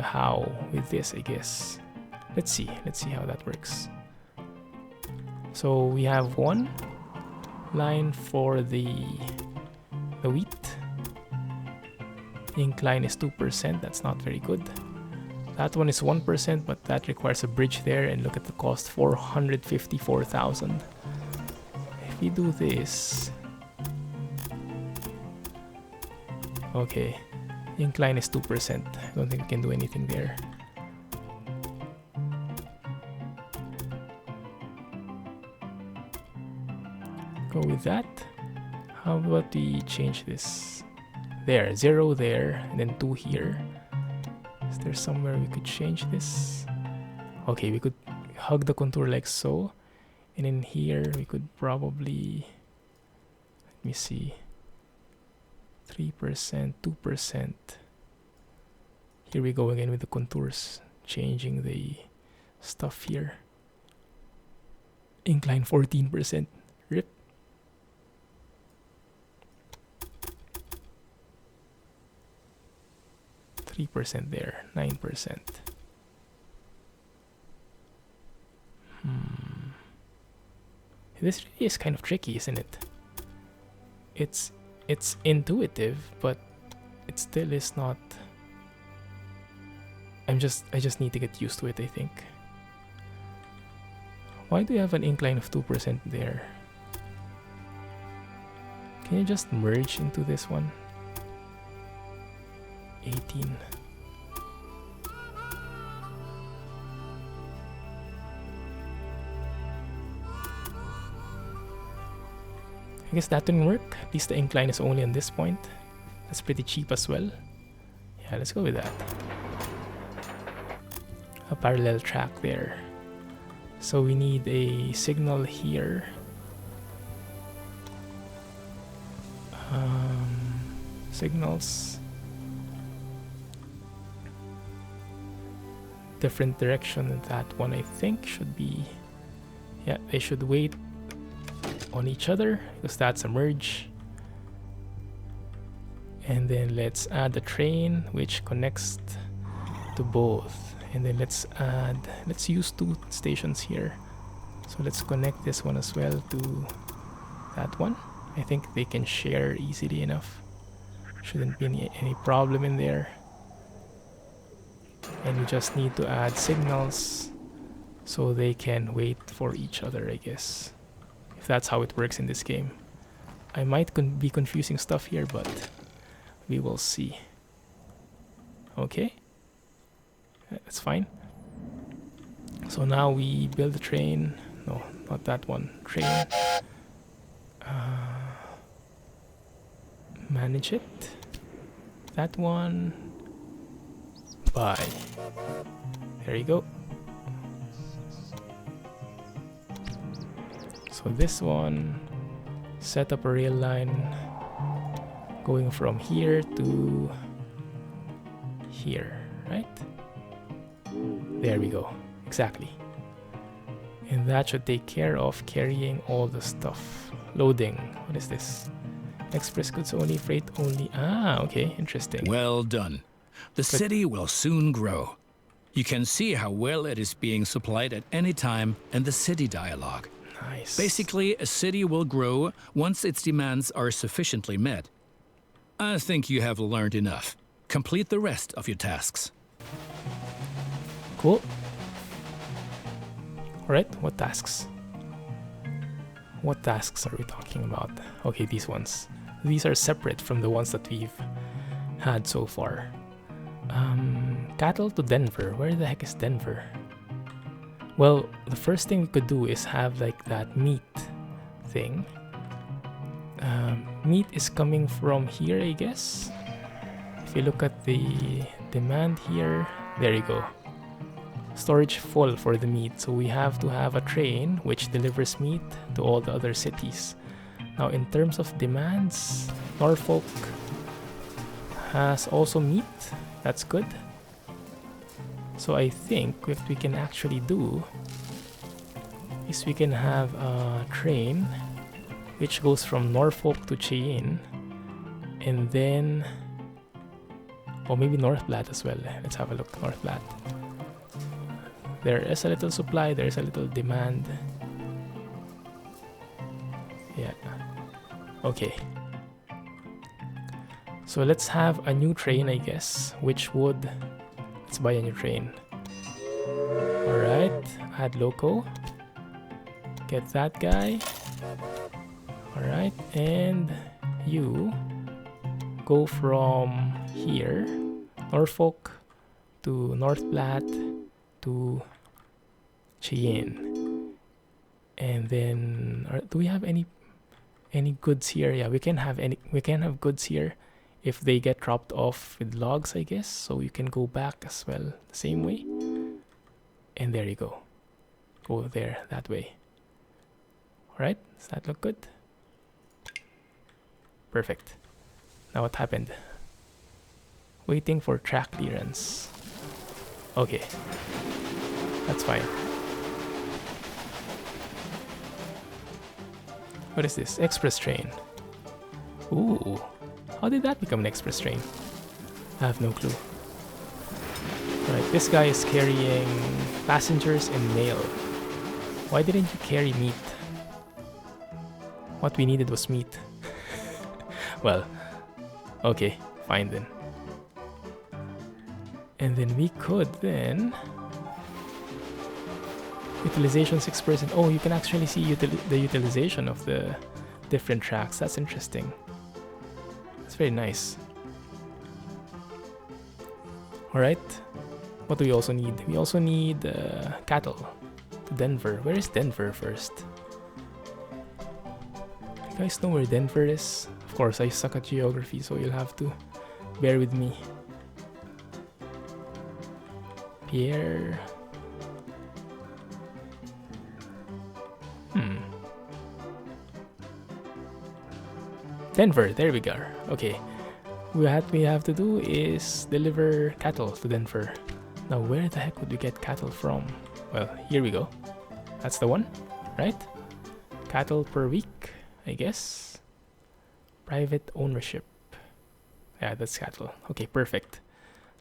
how? With this, I guess. Let's see how that works. So we have one line for the wheat. Incline is 2%. That's not very good. That one is 1%, but that requires a bridge there. And look at the cost, 454,000. If we do this, okay, incline is 2%. I don't think we can do anything there. Go with that. How about we change this? There, 0 there, and then 2 here. Is there somewhere we could change this? Okay, we could hug the contour like so. And in here, we could probably, let me see, 3%, 2%. Here we go again with the contours, changing the stuff here. Incline 14%. Rip. %3 there, 9%. This really is kind of tricky, isn't it? It's intuitive, but it still is not. I just need to get used to it, I think. Why do you have an incline of 2% there? Can you just merge into this one? 18. I guess that didn't work. At least the incline is only on this point. That's pretty cheap as well. Yeah, let's go with that. A parallel track there. So we need a signal here. Signals. Different direction than that one, I think, should be. Yeah, they should wait on each other because that's a merge. And then let's add a train which connects to both. And then let's use 2 stations here. So let's connect this one as well to that one. I think they can share easily enough. Shouldn't be any problem in there. And we just need to add signals so they can wait for each other, I guess. If that's how it works in this game. I might be confusing stuff here, but we will see. Okay. That's fine. So now we build a train. No, not that one. Train. Manage it. That one. Buy. There you go. So this one, set up a rail line going from here to here, right? There we go. Exactly. And that should take care of carrying all the stuff. Loading. What is this? Express goods only, freight only. Ah, okay. Interesting. Well done. The city will soon grow. You can see how well it is being supplied at any time in the city dialogue. Nice. Basically, a city will grow once its demands are sufficiently met. I think you have learned enough. Complete the rest of your tasks. Cool. Alright, what tasks? What tasks are we talking about? Okay, these ones. These are separate from the ones that we've had so far. Cattle to Denver. Where the heck is Denver? Well, the first thing we could do is have like that meat thing. Meat is coming from here, I guess. If you look at the demand here, there you go. Storage full for the meat, so we have to have a train which delivers meat to all the other cities. Now in terms of demands, Norfolk has also meat. That's good. So I think what we can actually do is we can have a train which goes from Norfolk to Cheyenne, and then, or maybe North Platte as well. Let's have a look. North Platte. There is a little supply, there is a little demand. Yeah. Okay. So let's have a new train, I guess, which would... Let's buy a new train. Alright, add loco. Get that guy. Alright, and you go from here, Norfolk to North Platte to Cheyenne. And then do we have any goods here? Yeah, we can have goods here if they get dropped off with logs, I guess. So you can go back as well the same way. And there you go. Go there that way. Alright, does that look good? Perfect. Now what happened? Waiting for track clearance. Okay. That's fine. What is this? Express train. Ooh. How did that become an express train? I have no clue. Alright, this guy is carrying passengers and mail. Why didn't you carry meat? What we needed was meat. Well, okay, fine then. And then we could then... Utilization 6%. Oh, you can actually see the utilization of the different tracks. That's interesting. That's very nice. Alright. What do we also need? We also need cattle to Denver. Where is Denver first? You guys know where Denver is? Of course, I suck at geography, so you'll have to bear with me. Pierre... Denver, there we go. Okay. What we have to do is deliver cattle to Denver. Now, where the heck would we get cattle from? Well, here we go. That's the one, right? Cattle per week, I guess. Private ownership. Yeah, that's cattle. Okay, perfect.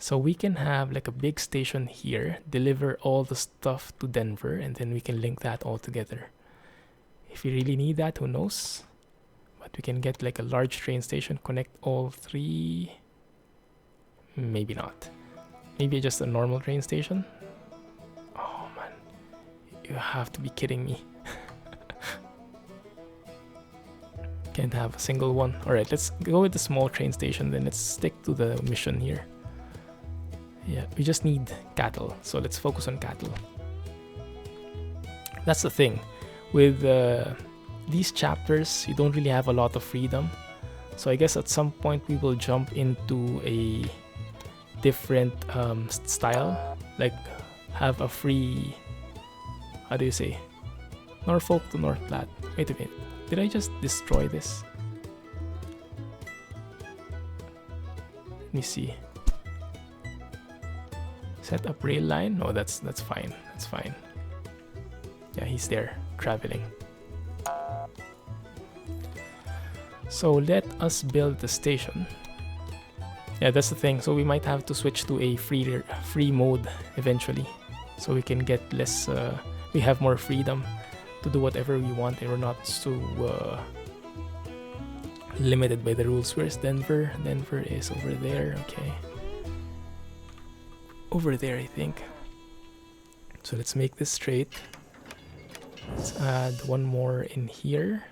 So we can have like a big station here, deliver all the stuff to Denver, and then we can link that all together. If we really need that, who knows? But we can get like a large train station, connect all three. Maybe not. Maybe just a normal train station. Oh man, you have to be kidding me. Can't have a single one. Alright, let's go with the small train station, then let's stick to the mission here. Yeah, we just need cattle, so let's focus on cattle. That's the thing. With these chapters, you don't really have a lot of freedom. So I guess at some point we will jump into a different style. Like have a free... How do you say? Norfolk to North Platte. Wait a minute. Did I just destroy this? Let me see. Set up rail line? No, that's fine. That's fine. Yeah, he's there, traveling. So let us build the station. Yeah, that's the thing. So we might have to switch to a free mode eventually, so we can get less. We have more freedom to do whatever we want, and we're not so limited by the rules. Where's Denver? Denver is over there. Okay, over there, I think. So let's make this straight. Let's add one more in here.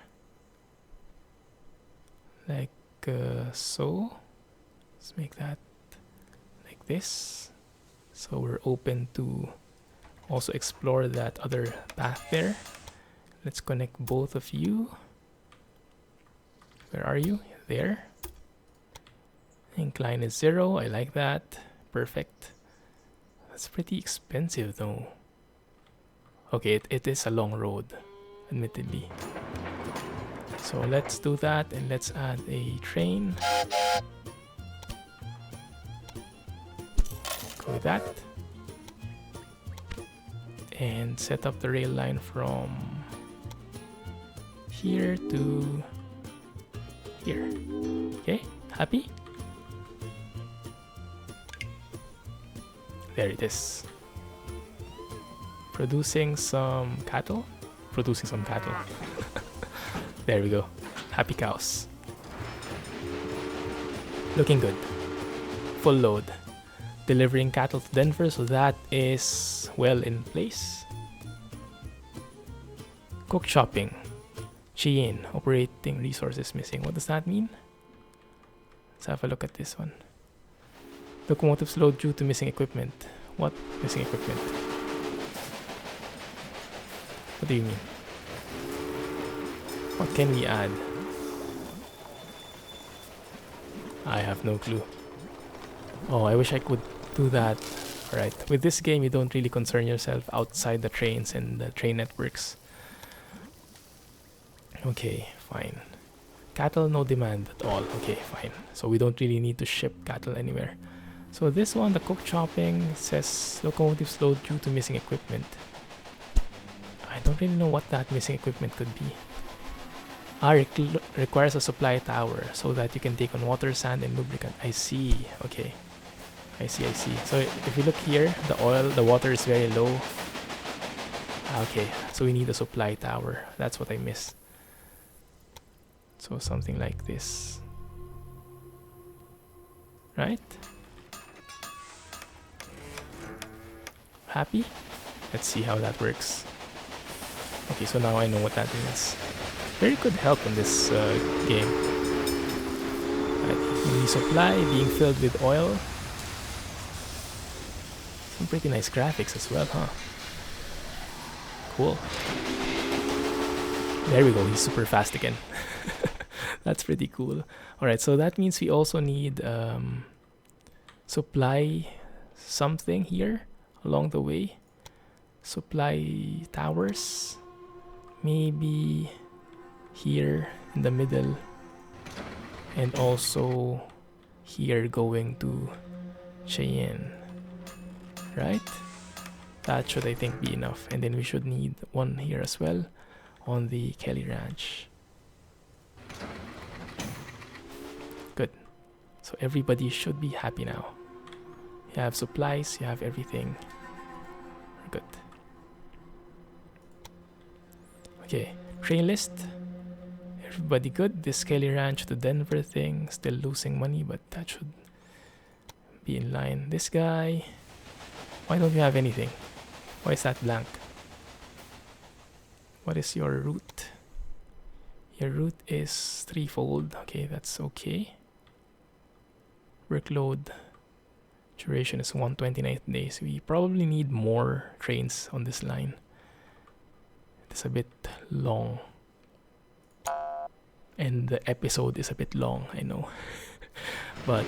Like so. Let's make that like this. So we're open to also explore that other path there. Let's connect both of you. Where are you? There. Incline is 0. I like that. Perfect. That's pretty expensive though. Okay, it is a long road, admittedly. So let's do that, and let's add a train. Go with that. And set up the rail line from here to here. Okay, happy? There it is. Producing some cattle. There we go. Happy cows. Looking good. Full load. Delivering cattle to Denver, so that is well in place. Cook shopping. Cheyenne. Operating resources missing. What does that mean? Let's have a look at this one. Locomotive slowed due to missing equipment. What missing equipment? What do you mean? What can we add? I have no clue. Oh, I wish I could do that. Alright, with this game you don't really concern yourself outside the trains and the train networks. Okay, fine. Cattle, no demand at all. Okay, fine. So we don't really need to ship cattle anywhere. So this one, the cook chopping, says locomotive slowed due to missing equipment. I don't really know what that missing equipment could be. Requires a supply tower so that you can take on water, sand, and lubricant. I see. Okay. I see. So if you look here, the water is very low. Okay, so we need a supply tower. That's what I missed. So something like this. Right? Happy? Let's see how that works. Okay, so now I know what that means. Very good help in this game. The supply being filled with oil. Some pretty nice graphics as well, huh? Cool. There we go, he's super fast again. That's pretty cool. Alright, so that means we also need supply something here along the way. Supply towers. Maybe here in the middle. And also here going to Cheyenne. Right? That should, I think, be enough. And then we should need one here as well on the Kelly Ranch. Good. So everybody should be happy now. You have supplies, you have everything. Good. Okay, train list. Everybody good. This Kelly Ranch to Denver thing, still losing money, but that should be in line. This guy, why don't you have anything? Why is that blank? What is your route? Your route is threefold. Okay, that's okay. Workload duration is 129 days. We probably need more trains on this line. It's a bit long. And the episode is a bit long, I know. But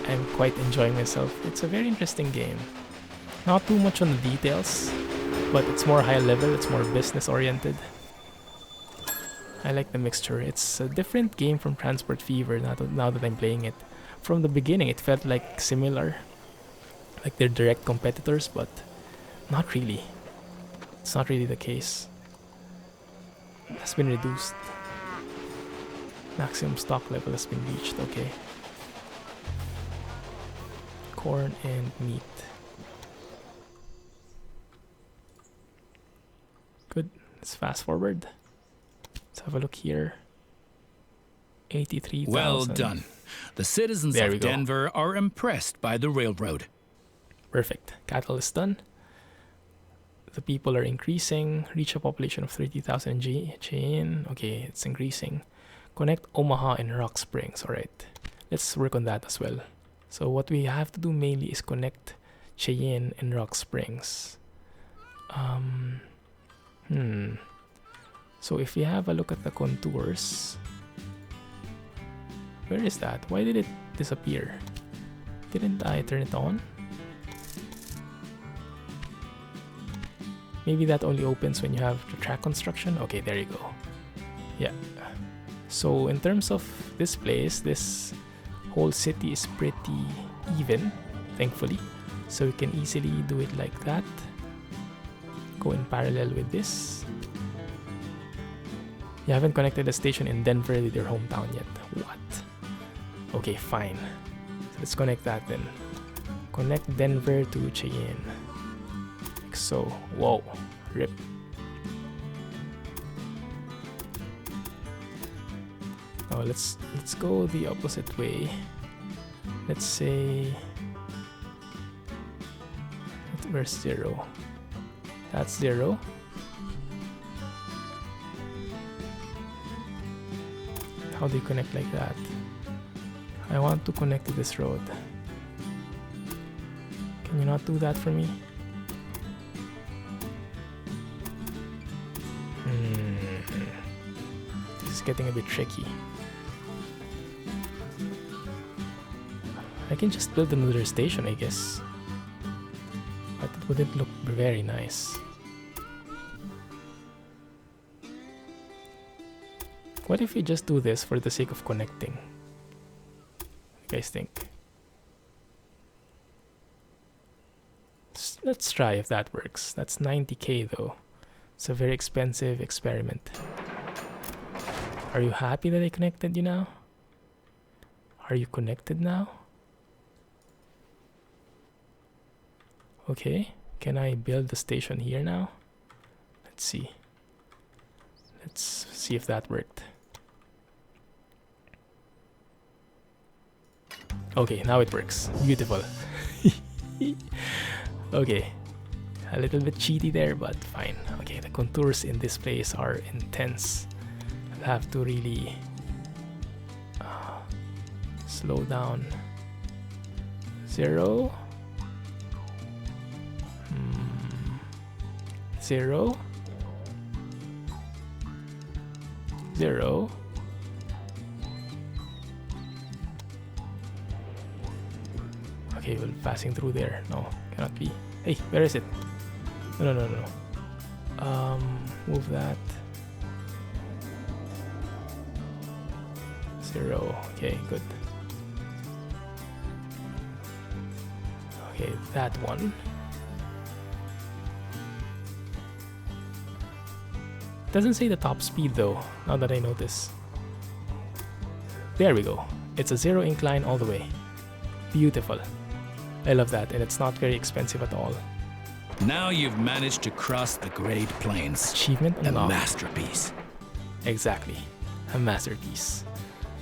I'm quite enjoying myself. It's a very interesting game. Not too much on the details, but it's more high level, it's more business oriented. I like the mixture. It's a different game from Transport Fever now that I'm playing it. From the beginning it felt like similar, like they're direct competitors, but not really. It's not really the case. It has been reduced. Maximum stock level has been reached. Okay. Corn and meat. Good. Let's fast forward. Let's have a look here. 83,000. Well done. The citizens of Denver are impressed by the railroad. Perfect. Catalyst done. The people are increasing. Reach a population of 30,000 Cheyenne. Okay, it's increasing. Connect Omaha and Rock Springs. Alright. Let's work on that as well. So what we have to do mainly is connect Cheyenne and Rock Springs. So if we have a look at the contours, where is that? Why did it disappear? Didn't I turn it on? Maybe that only opens when you have the track construction. Okay, there you go. Yeah. So in terms of this place, this whole city is pretty even, thankfully. So we can easily do it like that. Go in parallel with this. You haven't connected a station in Denver with your hometown yet. What? Okay, fine. So let's connect that then. Connect Denver to Cheyenne. Like so. Whoa. Rip. Oh, let's go the opposite way. Let's say where's 0? That's 0. How do you connect like that? I want to connect to this road. Can you not do that for me? This is getting a bit tricky. I can just build another station, I guess. But it wouldn't look very nice. What if we just do this for the sake of connecting? What do you guys think? Let's try if that works. That's 90k though. It's a very expensive experiment. Are you happy that I connected you now? Are you connected now? Okay, can I build the station here now? Let's see. Let's see if that worked. Okay, now it works. Beautiful. Okay, a little bit cheaty there, but fine. Okay, the contours in this place are intense. I'll have to really slow down. 0 0 0 Okay, well, passing through there. No, cannot be. Hey, where is it? No. Move that. 0. Okay, good. Okay, that one. Doesn't say the top speed though, now that I notice. There we go. It's a 0 incline all the way. Beautiful. I love that, and it's not very expensive at all. Now you've managed to cross the Great Plains. Achievement A unlocked. masterpiece. Exactly. A masterpiece.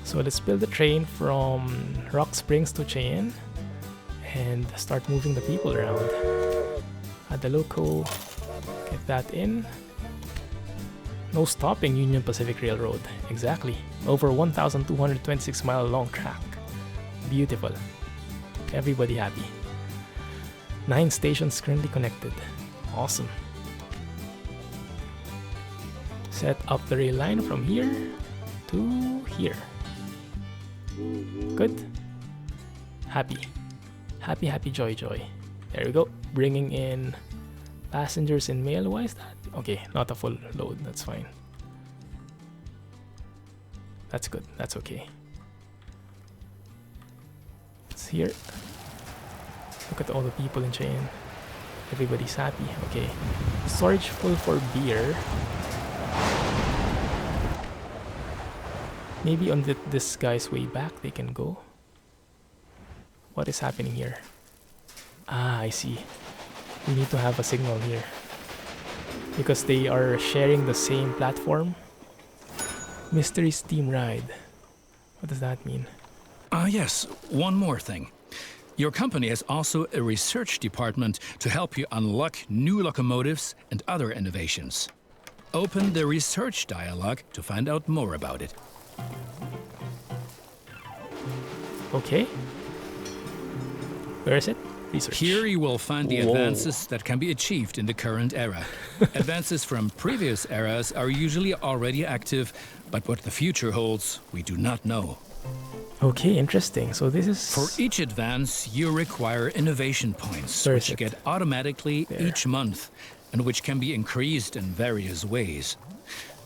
So let's build a train from Rock Springs to Cheyenne and start moving the people around. Add the loco. Get that in. No stopping Union Pacific Railroad. Exactly. Over 1,226 mile long track. Beautiful. Everybody happy. 9 stations currently connected. Awesome. Set up the rail line from here to here. Good. Happy. Happy, joy. There we go. Bringing in passengers and mail. Why is that? Okay, not a full load. That's fine. That's good. That's okay. It's here. Look at all the people in Cheyenne. Everybody's happy. Okay. Storage full for beer. Maybe on this guy's way back they can go. What is happening here? Ah, I see. We need to have a signal here. Because they are sharing the same platform. Mystery Steam Ride. What does that mean? Yes, one more thing. Your company has also a research department to help you unlock new locomotives and other innovations. Open the research dialogue to find out more about it. Okay. Where is it? Research. Here you will find the Whoa. advances that can be achieved in the current era. Advances from previous eras are usually already active, but what the future holds, we do not know. Okay, interesting. So this is... For each advance, you require innovation points, Where which is you it? get automatically There. each month, and which can be increased in various ways.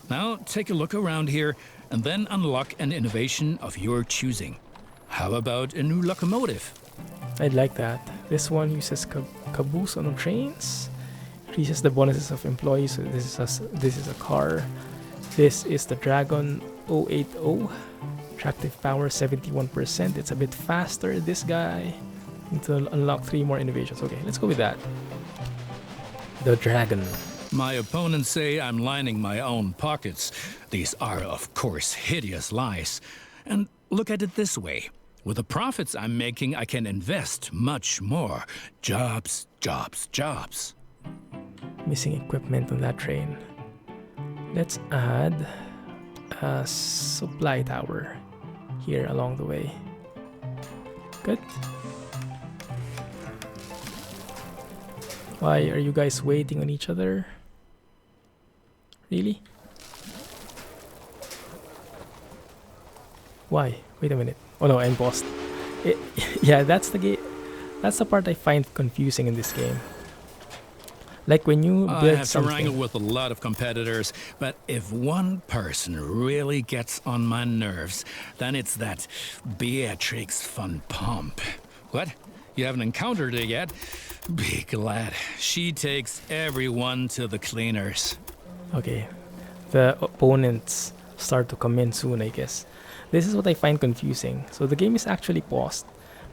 Now, take a look around here, and then unlock an innovation of your choosing. How about a new locomotive? I'd like that. This one uses caboose on trains. Increases the bonuses of employees. So this is a car. This is the Dragon 080. Attractive power 71%. It's a bit faster. This guy. Need to unlock 3 more innovations. Okay, let's go with that. The Dragon. My opponents say I'm lining my own pockets. These are, of course, hideous lies. And look at it this way. With the profits I'm making, I can invest much more. Jobs, jobs, jobs. Missing equipment on that train. Let's add a supply tower here along the way. Good. Why are you guys waiting on each other? Really? Why? Wait a minute. Oh no, I'm bossed. Yeah, that's the game. That's the part I find confusing in this game. Like when you I build have to wrangle something. with a lot of competitors, but if one person really gets on my nerves, then it's that Beatrix von Pomp. What? You haven't encountered her yet? Be glad. She takes everyone to the cleaners. Okay, the opponents start to come in soon, I guess. This is what I find confusing. So the game is actually paused,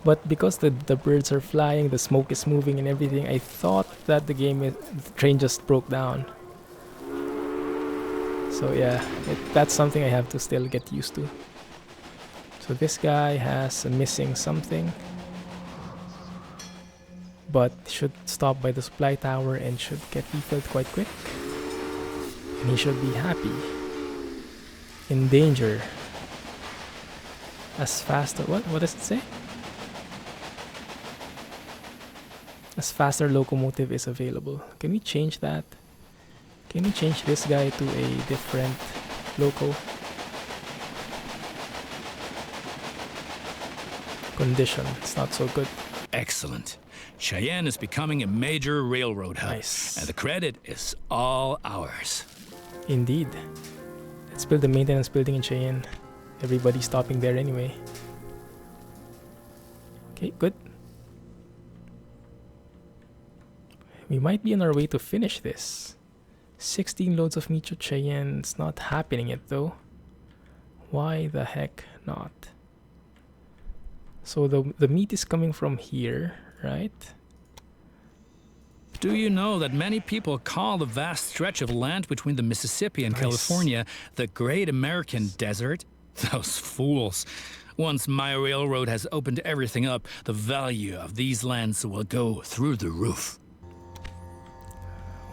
but because the birds are flying, the smoke is moving and everything, I thought that the train just broke down. So yeah, that's something I have to still get used to. So this guy has a missing something, but should stop by the supply tower and should get refilled quite quick. And he should be happy. In danger. As faster, what does it say? As faster locomotive is available. Can we change that? Can we change this guy to a different loco? Condition, it's not so good. Excellent. Cheyenne is becoming a major railroad hub. Nice. And the credit is all ours. Indeed. Let's build the maintenance building in Cheyenne. Everybody's stopping there anyway. Okay, good. We might be on our way to finish this. 16 loads of meat to Cheyenne. It's not happening yet though. Why the heck not? So the meat is coming from here, right? Do you know that many people call the vast stretch of land between the Mississippi and Nice. California the Great American Desert? Those fools. Once my railroad has opened everything up, the value of these lands will go through the roof.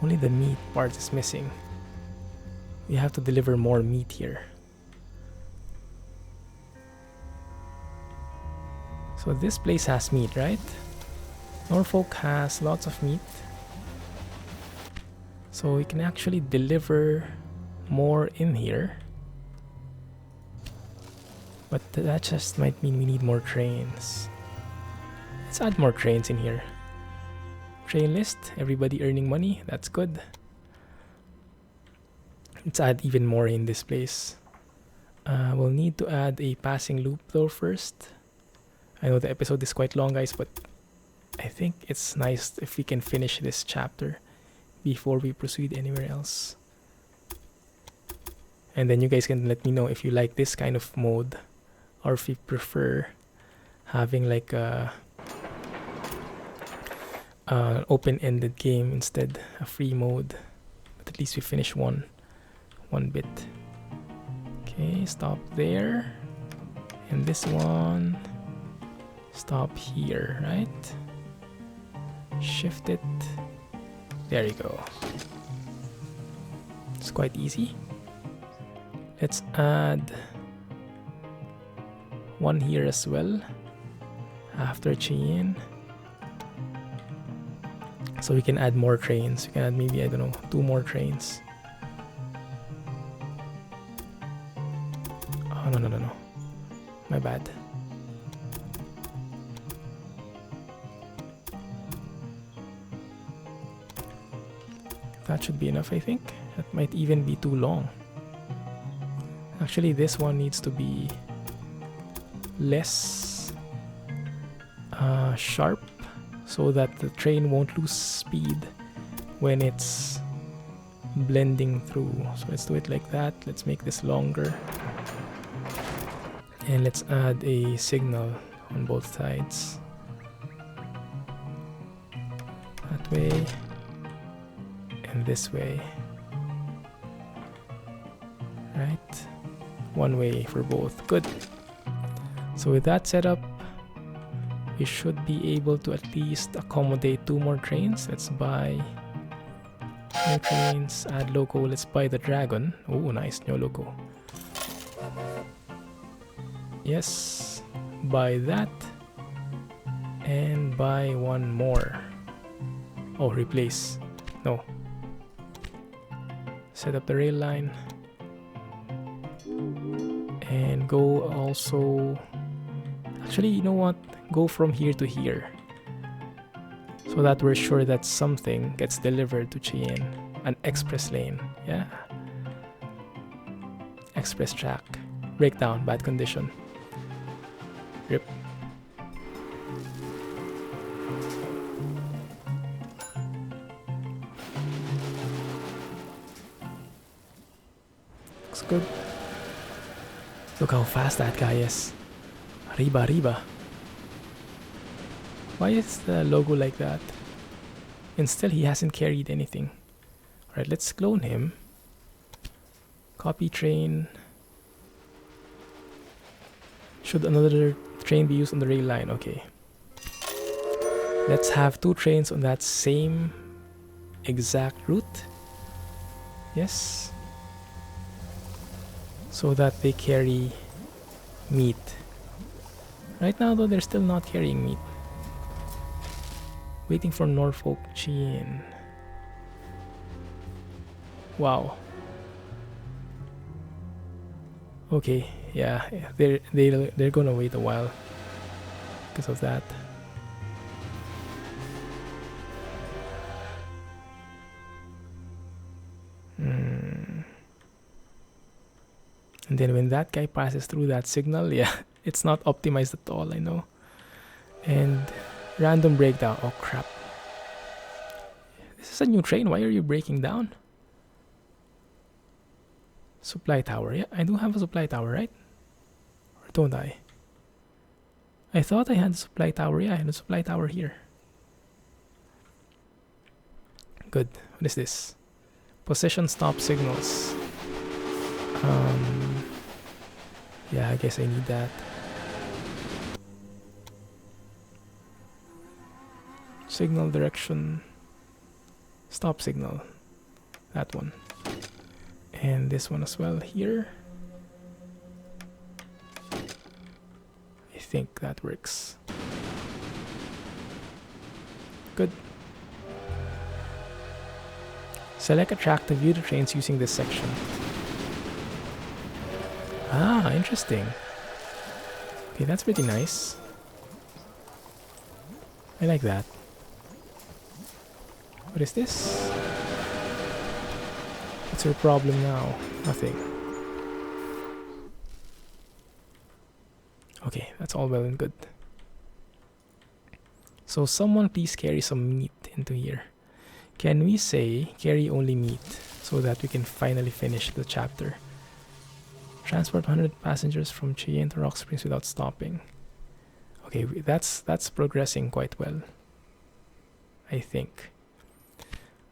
Only the meat part is missing. We have to deliver more meat here. So this place has meat, right? Norfolk has lots of meat. So we can actually deliver more in here. But that just might mean we need more trains. Let's add more trains in here. Train list, everybody earning money, that's good. Let's add even more in this place. We'll need to add a passing loop though first. I know the episode is quite long, guys, but I think it's nice if we can finish this chapter before we proceed anywhere else. And then you guys can let me know if you like this kind of mode or if you prefer having like a open-ended game instead, a free mode. But at least we finish one bit. Okay, stop there. And this one, stop here, right? Shift it. There you go. It's quite easy. Let's add one here as well after Cheyenne. So we can add more trains. We can add maybe, I don't know, 2 more trains. Oh, no. My bad. That should be enough, I think. That might even be too long. Actually, this one needs to be less sharp so that the train won't lose speed when it's blending through. So let's do it like that. Let's make this longer. And let's add a signal on both sides. That way. And this way. Right? One way for both. Good. So with that setup, we should be able to at least accommodate 2 more trains. Let's buy more trains, add loco. Let's buy the dragon. Oh, nice, new loco. Yes, buy that and buy one more. Oh, replace. No. Set up the rail line and go also. Actually, you know what? Go from here to here so that we're sure that something gets delivered to Cheyenne. An express lane. Yeah. Express track. Breakdown, bad condition. Rip. looks good. Look how fast that guy is. Arriba, arriba. Why is the logo like that? And still he hasn't carried anything. Alright, let's clone him. Copy train. Should another train be used on the rail line? Okay. Let's have 2 trains on that same exact route. Yes. So that they carry meat. Right now though, they're still not carrying meat. Waiting for Norfolk Cheyenne. Wow. Okay, yeah, they're gonna wait a while because of that. And then when that guy passes through that signal, yeah, it's not optimized at all, I know. And random breakdown. Oh crap. This is a new train. Why are you breaking down? Supply tower. Yeah, I do have a supply tower, right? Or don't I? I thought I had a supply tower. Yeah, I had a supply tower here. Good. What is this? Position stop signals. Yeah, I guess I need that. Signal direction. Stop signal. That one. And this one as well here. I think that works. Good. Select a track to view the trains using this section. Ah, interesting. Okay, that's pretty nice. I like that. What is this? What's your problem now? Nothing. Okay, that's all well and good. So someone please carry some meat into here. Can we say carry only meat so that we can finally finish the chapter? Transport 100 passengers from Cheyenne to Rock Springs without stopping. Okay, that's progressing quite well, I think.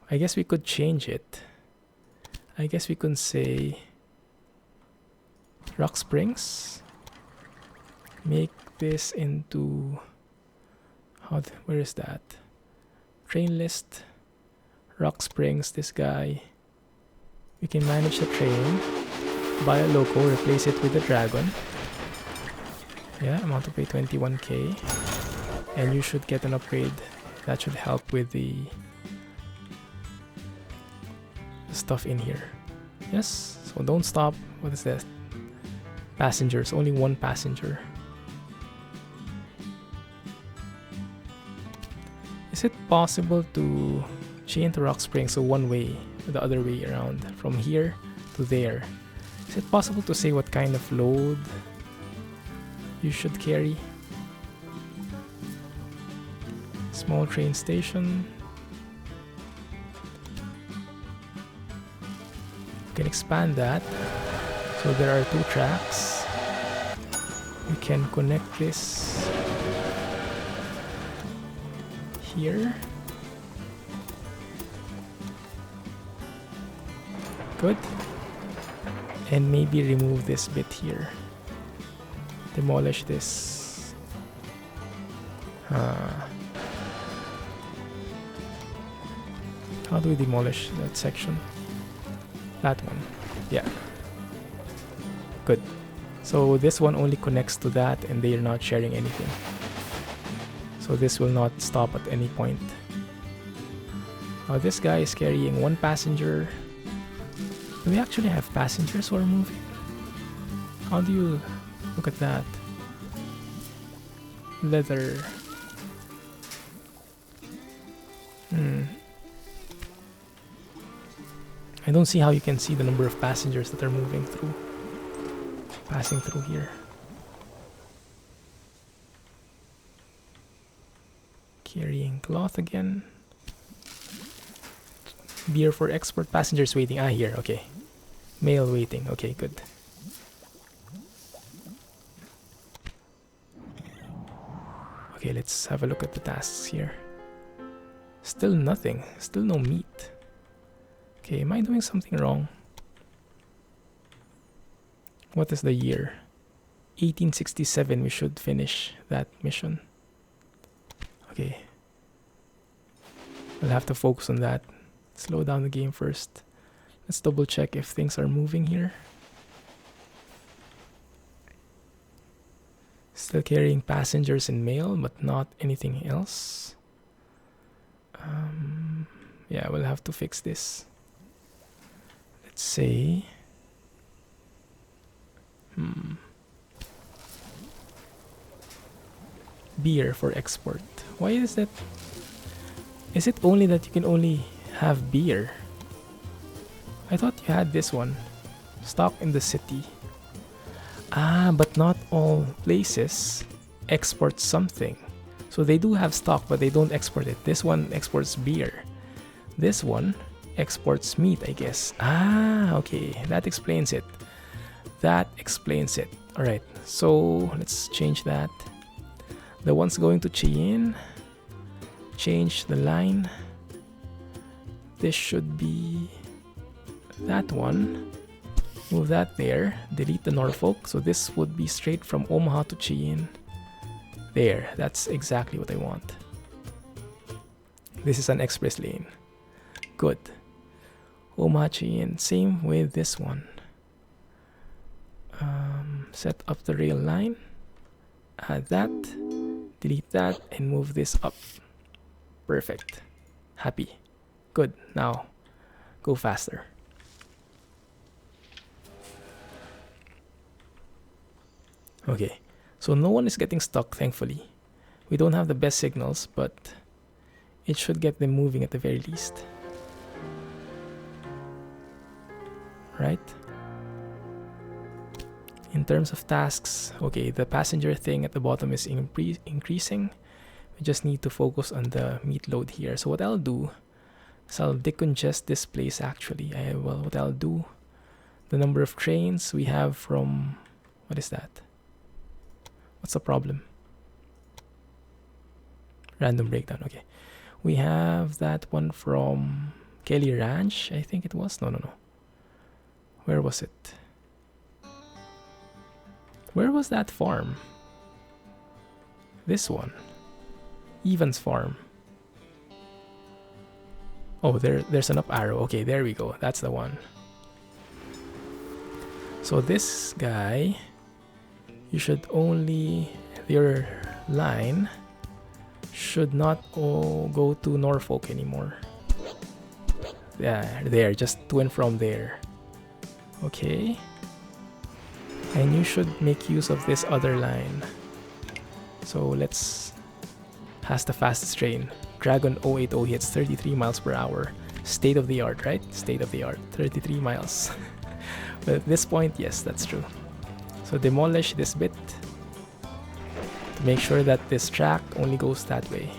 I guess we could change it. I guess we could say Rock Springs. Make this into where is that? Train list. Rock Springs, this guy. We can manage the train. Buy a loco, replace it with a dragon. Yeah, amount to pay 21k. And you should get an upgrade. That should help with the stuff in here. Yes, so don't stop. What is that? Passengers, only 1 passenger. Is it possible to change to Rock Springs so one way, the other way around, from here to there? Is it possible to say what kind of load you should carry? Small train station. You can expand that. So there are 2 tracks. We can connect this here. Good. And maybe remove this bit here. Demolish this. How do we demolish that section? That one. Yeah. Good. So this one only connects to that and they are not sharing anything. So this will not stop at any point. This guy is carrying 1 passenger. Do we actually have passengers who are moving? How do you look at that? Leather. I don't see how you can see the number of passengers that are moving through. Passing through here. Carrying cloth again. Beer for export, passengers waiting. Ah, here, okay. Mail waiting. Okay, good. Okay, let's have a look at the tasks here. Still nothing. Still no meat. Okay, am I doing something wrong? What is the year? 1867, we should finish that mission. Okay. We'll have to focus on that. Slow down the game first. Let's double check if things are moving here. Still carrying passengers and mail, but not anything else. Yeah, we'll have to fix this. Let's say... Beer for export. Why is that? Is it only that you can only have beer? I thought you had this one. Stock in the city. Ah, but not all places export something. So they do have stock, but they don't export it. This one exports beer. This one exports meat, I guess. Ah, okay. That explains it. That explains it. Alright, so let's change that. The one's going to Cheyenne. Change the line. This should be that one. Move that there. Delete the Norfolk. So this would be straight from Omaha to Cheyenne. There. That's exactly what I want. This is an express lane. Good. Omaha, Cheyenne. Same with this one. Set up the rail line. Add that. Delete that and move this up. Perfect. Happy. Good. Now, go faster. Okay. So no one is getting stuck, thankfully. We don't have the best signals, but it should get them moving at the very least. Right? In terms of tasks, okay, the passenger thing at the bottom is increasing. We just need to focus on the meat load here. So what I'll do is I'll decongest this place actually. What I'll do, the number of trains we have from, what is that? What's the problem? Random breakdown, okay. We have that one from Kelly Ranch, I think it was. No. Where was it? Where was that farm? This one. Evans Farm. Oh, there's an up arrow. Okay, there we go. That's the one. So this guy, you should only... Your line should not go to Norfolk anymore. Yeah, there. Just to and from there. Okay. And you should make use of this other line. So let's... Has the fastest train. Dragon 080 hits 33 miles per hour. State of the art, right? State of the art. 33 miles. But at this point, yes, that's true. So demolish this bit to make sure that this track only goes that way.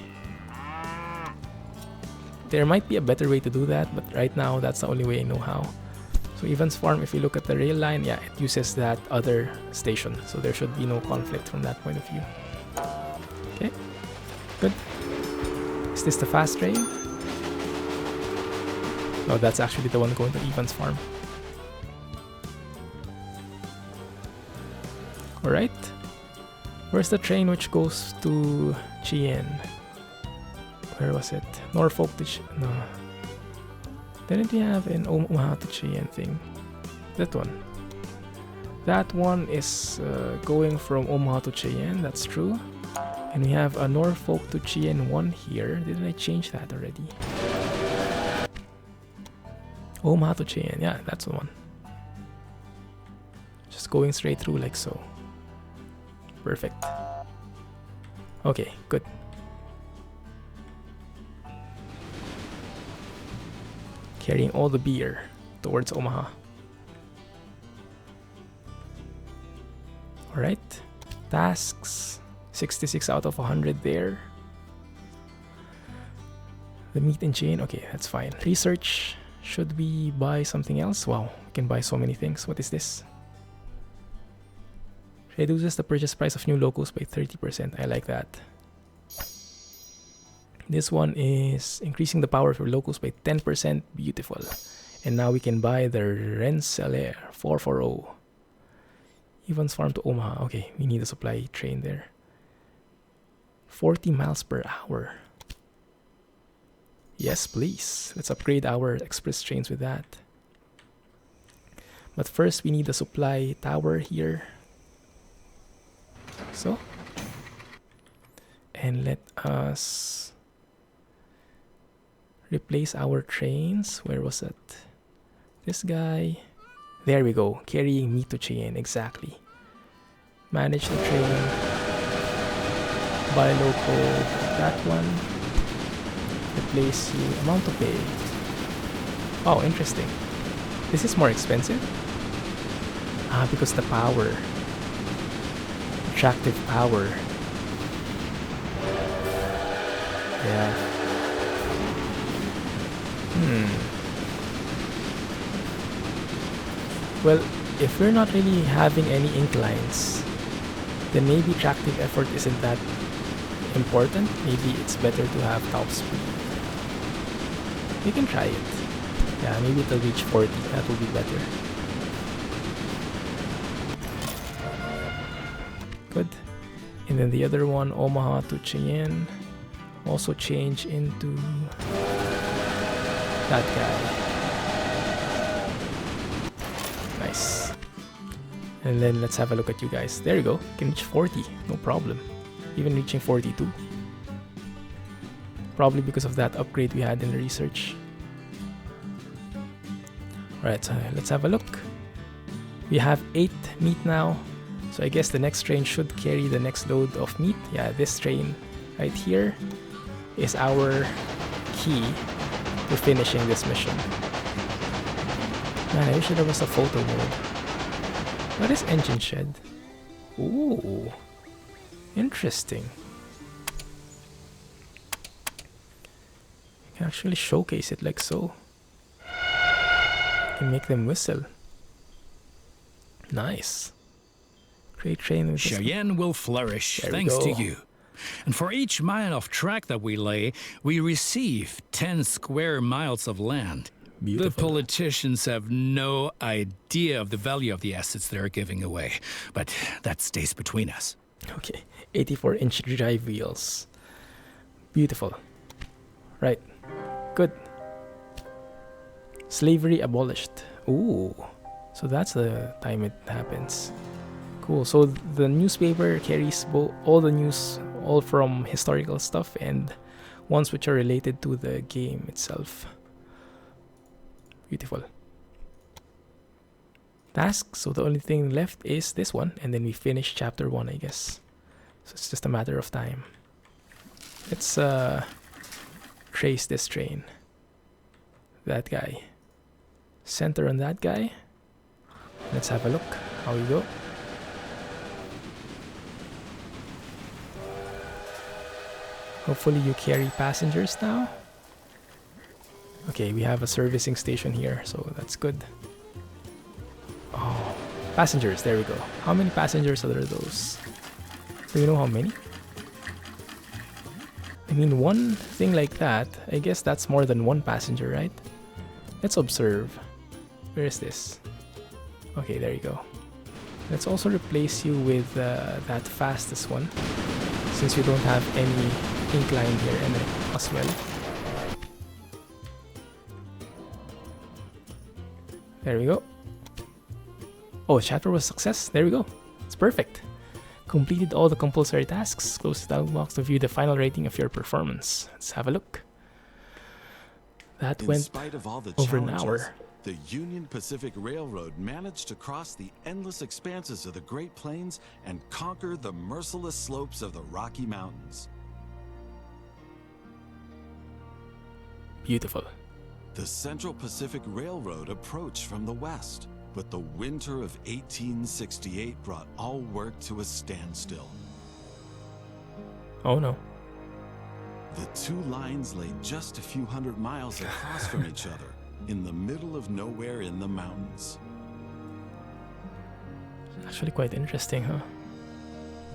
There might be a better way to do that, but right now that's the only way I know how. So Evans Farm, if you look at the rail line, yeah, it uses that other station. So there should be no conflict from that point of view. Okay, good. Is this the fast train? No, that's actually the one going to Evans Farm. Alright. Where's the train which goes to Cheyenne? Where was it? Norfolk to no. Didn't we have an Omaha to Cheyenne thing? That one. That one is going from Omaha to Cheyenne, that's true. And we have a Norfolk to Cheyenne one here. Didn't I change that already? Omaha to Cheyenne, yeah, that's the one. Just going straight through like so. Perfect. Okay, good. Carrying all the beer towards Omaha. Alright. Tasks. 66 out of 100 there. The meat and chain. Okay, that's fine. Research. Should we buy something else? Wow, we can buy so many things. What is this? Reduces the purchase price of new locos by 30%. I like that. This one is increasing the power of your locos by 10%. Beautiful. And now we can buy the Rensselaer 440. Evans Farm to Omaha. Okay, we need a supply train there. 40 miles per hour. Yes, please. Let's upgrade our express trains with that. But first, we need a supply tower here. So. And let us replace our trains. Where was it? This guy. There we go. Carrying meat to Cheyenne. Exactly. Manage the train. Buy local. That one. Replace you. Amount to pay. Oh, interesting. This is more expensive. Ah, because the power. Attractive power. Yeah. Well, if we're not really having any inclines, then maybe tractive effort isn't that important. Maybe it's better to have top speed. We can try it. Yeah, maybe it'll reach 40. That will be better. Good. And then the other one, Omaha to Cheyenne, also change into that guy. Nice. And then let's have a look at you guys. There you go. You can reach 40. No problem. Even reaching 42. Probably because of that upgrade we had in the research. Alright, so let's have a look. We have 8 meat now. So I guess the next train should carry the next load of meat. Yeah, this train right here is our key to finishing this mission. Man, I wish there was a photo mode. What is engine shed? Ooh, interesting. You can actually showcase it like so. You can make them whistle. Nice. Great train with Cheyenne will flourish There we thanks to go. you. And for each mile of track that we lay, we receive 10 square miles of land. Beautiful. The politicians have no idea of the value of the assets they're giving away, but that stays between us. Okay, 84-inch drive wheels. Beautiful. Right. Good. Slavery abolished. Ooh. So that's the time it happens. Cool. So the newspaper carries all the news, all from historical stuff and ones which are related to the game itself. Beautiful. Task. So the only thing left is this one, and then we finish chapter 1, I guess. So it's just a matter of time. Let's trace this train. That guy. Center on that guy. Let's have a look how we go. Hopefully you carry passengers now. Okay, we have a servicing station here, so that's good. Oh, passengers, there we go. How many passengers are those? Do you know how many? I mean, one thing like that, I guess that's more than one passenger, right? Let's observe. Where is this? Okay, there you go. Let's also replace you with that fastest one, since we don't have any incline here and as well. There we go. Oh, chapter was a success. There we go. It's perfect. Completed all the compulsory tasks. Close the dialog box to view the final rating of your performance. Let's have a look. That In went spite of all the over an challenges, hour. the Union Pacific Railroad managed to cross the endless expanses of the Great Plains and conquer the merciless slopes of the Rocky Mountains. Beautiful. The Central Pacific Railroad approached from the west, but the winter of 1868 brought all work to a standstill. Oh no. The two lines lay just a few hundred miles across from each other, in the middle of nowhere in the mountains. Actually quite interesting, huh?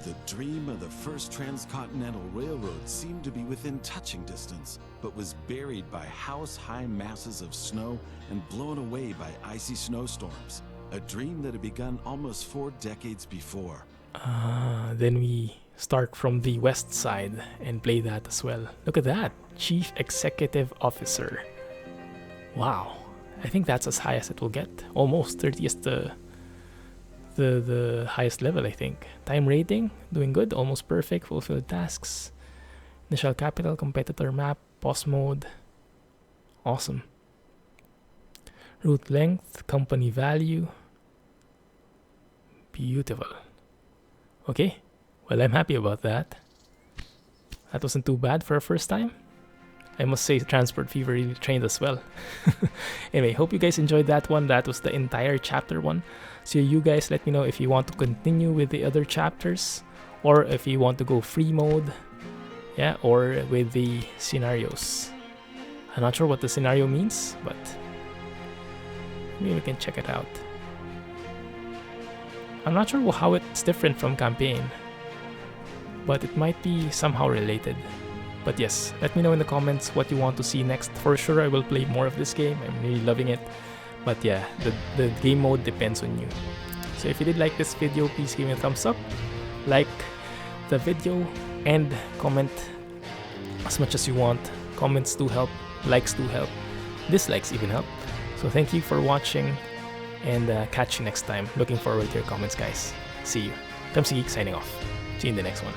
The dream of the first transcontinental railroad seemed to be within touching distance, but was buried by house-high masses of snow and blown away by icy snowstorms. A dream that had begun almost 4 decades before. Then we start from the west side and play that as well. Look at that, Chief Executive Officer. Wow, I think that's as high as it will get. Almost 30 is the highest level, I think. Time rating, doing good, almost perfect, fulfilled tasks. Initial capital, competitor map, boss mode. Awesome. Route length, company value. Beautiful. Okay, well, I'm happy about that. That wasn't too bad for a first time. I must say Transport Fever really trained us well. Anyway, hope you guys enjoyed that one. That was the entire chapter 1. So you guys let me know if you want to continue with the other chapters, or if you want to go free mode, yeah, or with the scenarios. I'm not sure what the scenario means, but maybe we can check it out. I'm not sure how it's different from campaign, but it might be somehow related. But yes, let me know in the comments what you want to see next. For sure, I will play more of this game. I'm really loving it. But yeah, the game mode depends on you. So if you did like this video, please give me a thumbs up, like the video, and comment as much as you want. Comments do help, likes do help, dislikes even help. So thank you for watching, and catch you next time. Looking forward to your comments, guys. See you. Clumsy Geek signing off. See you in the next one.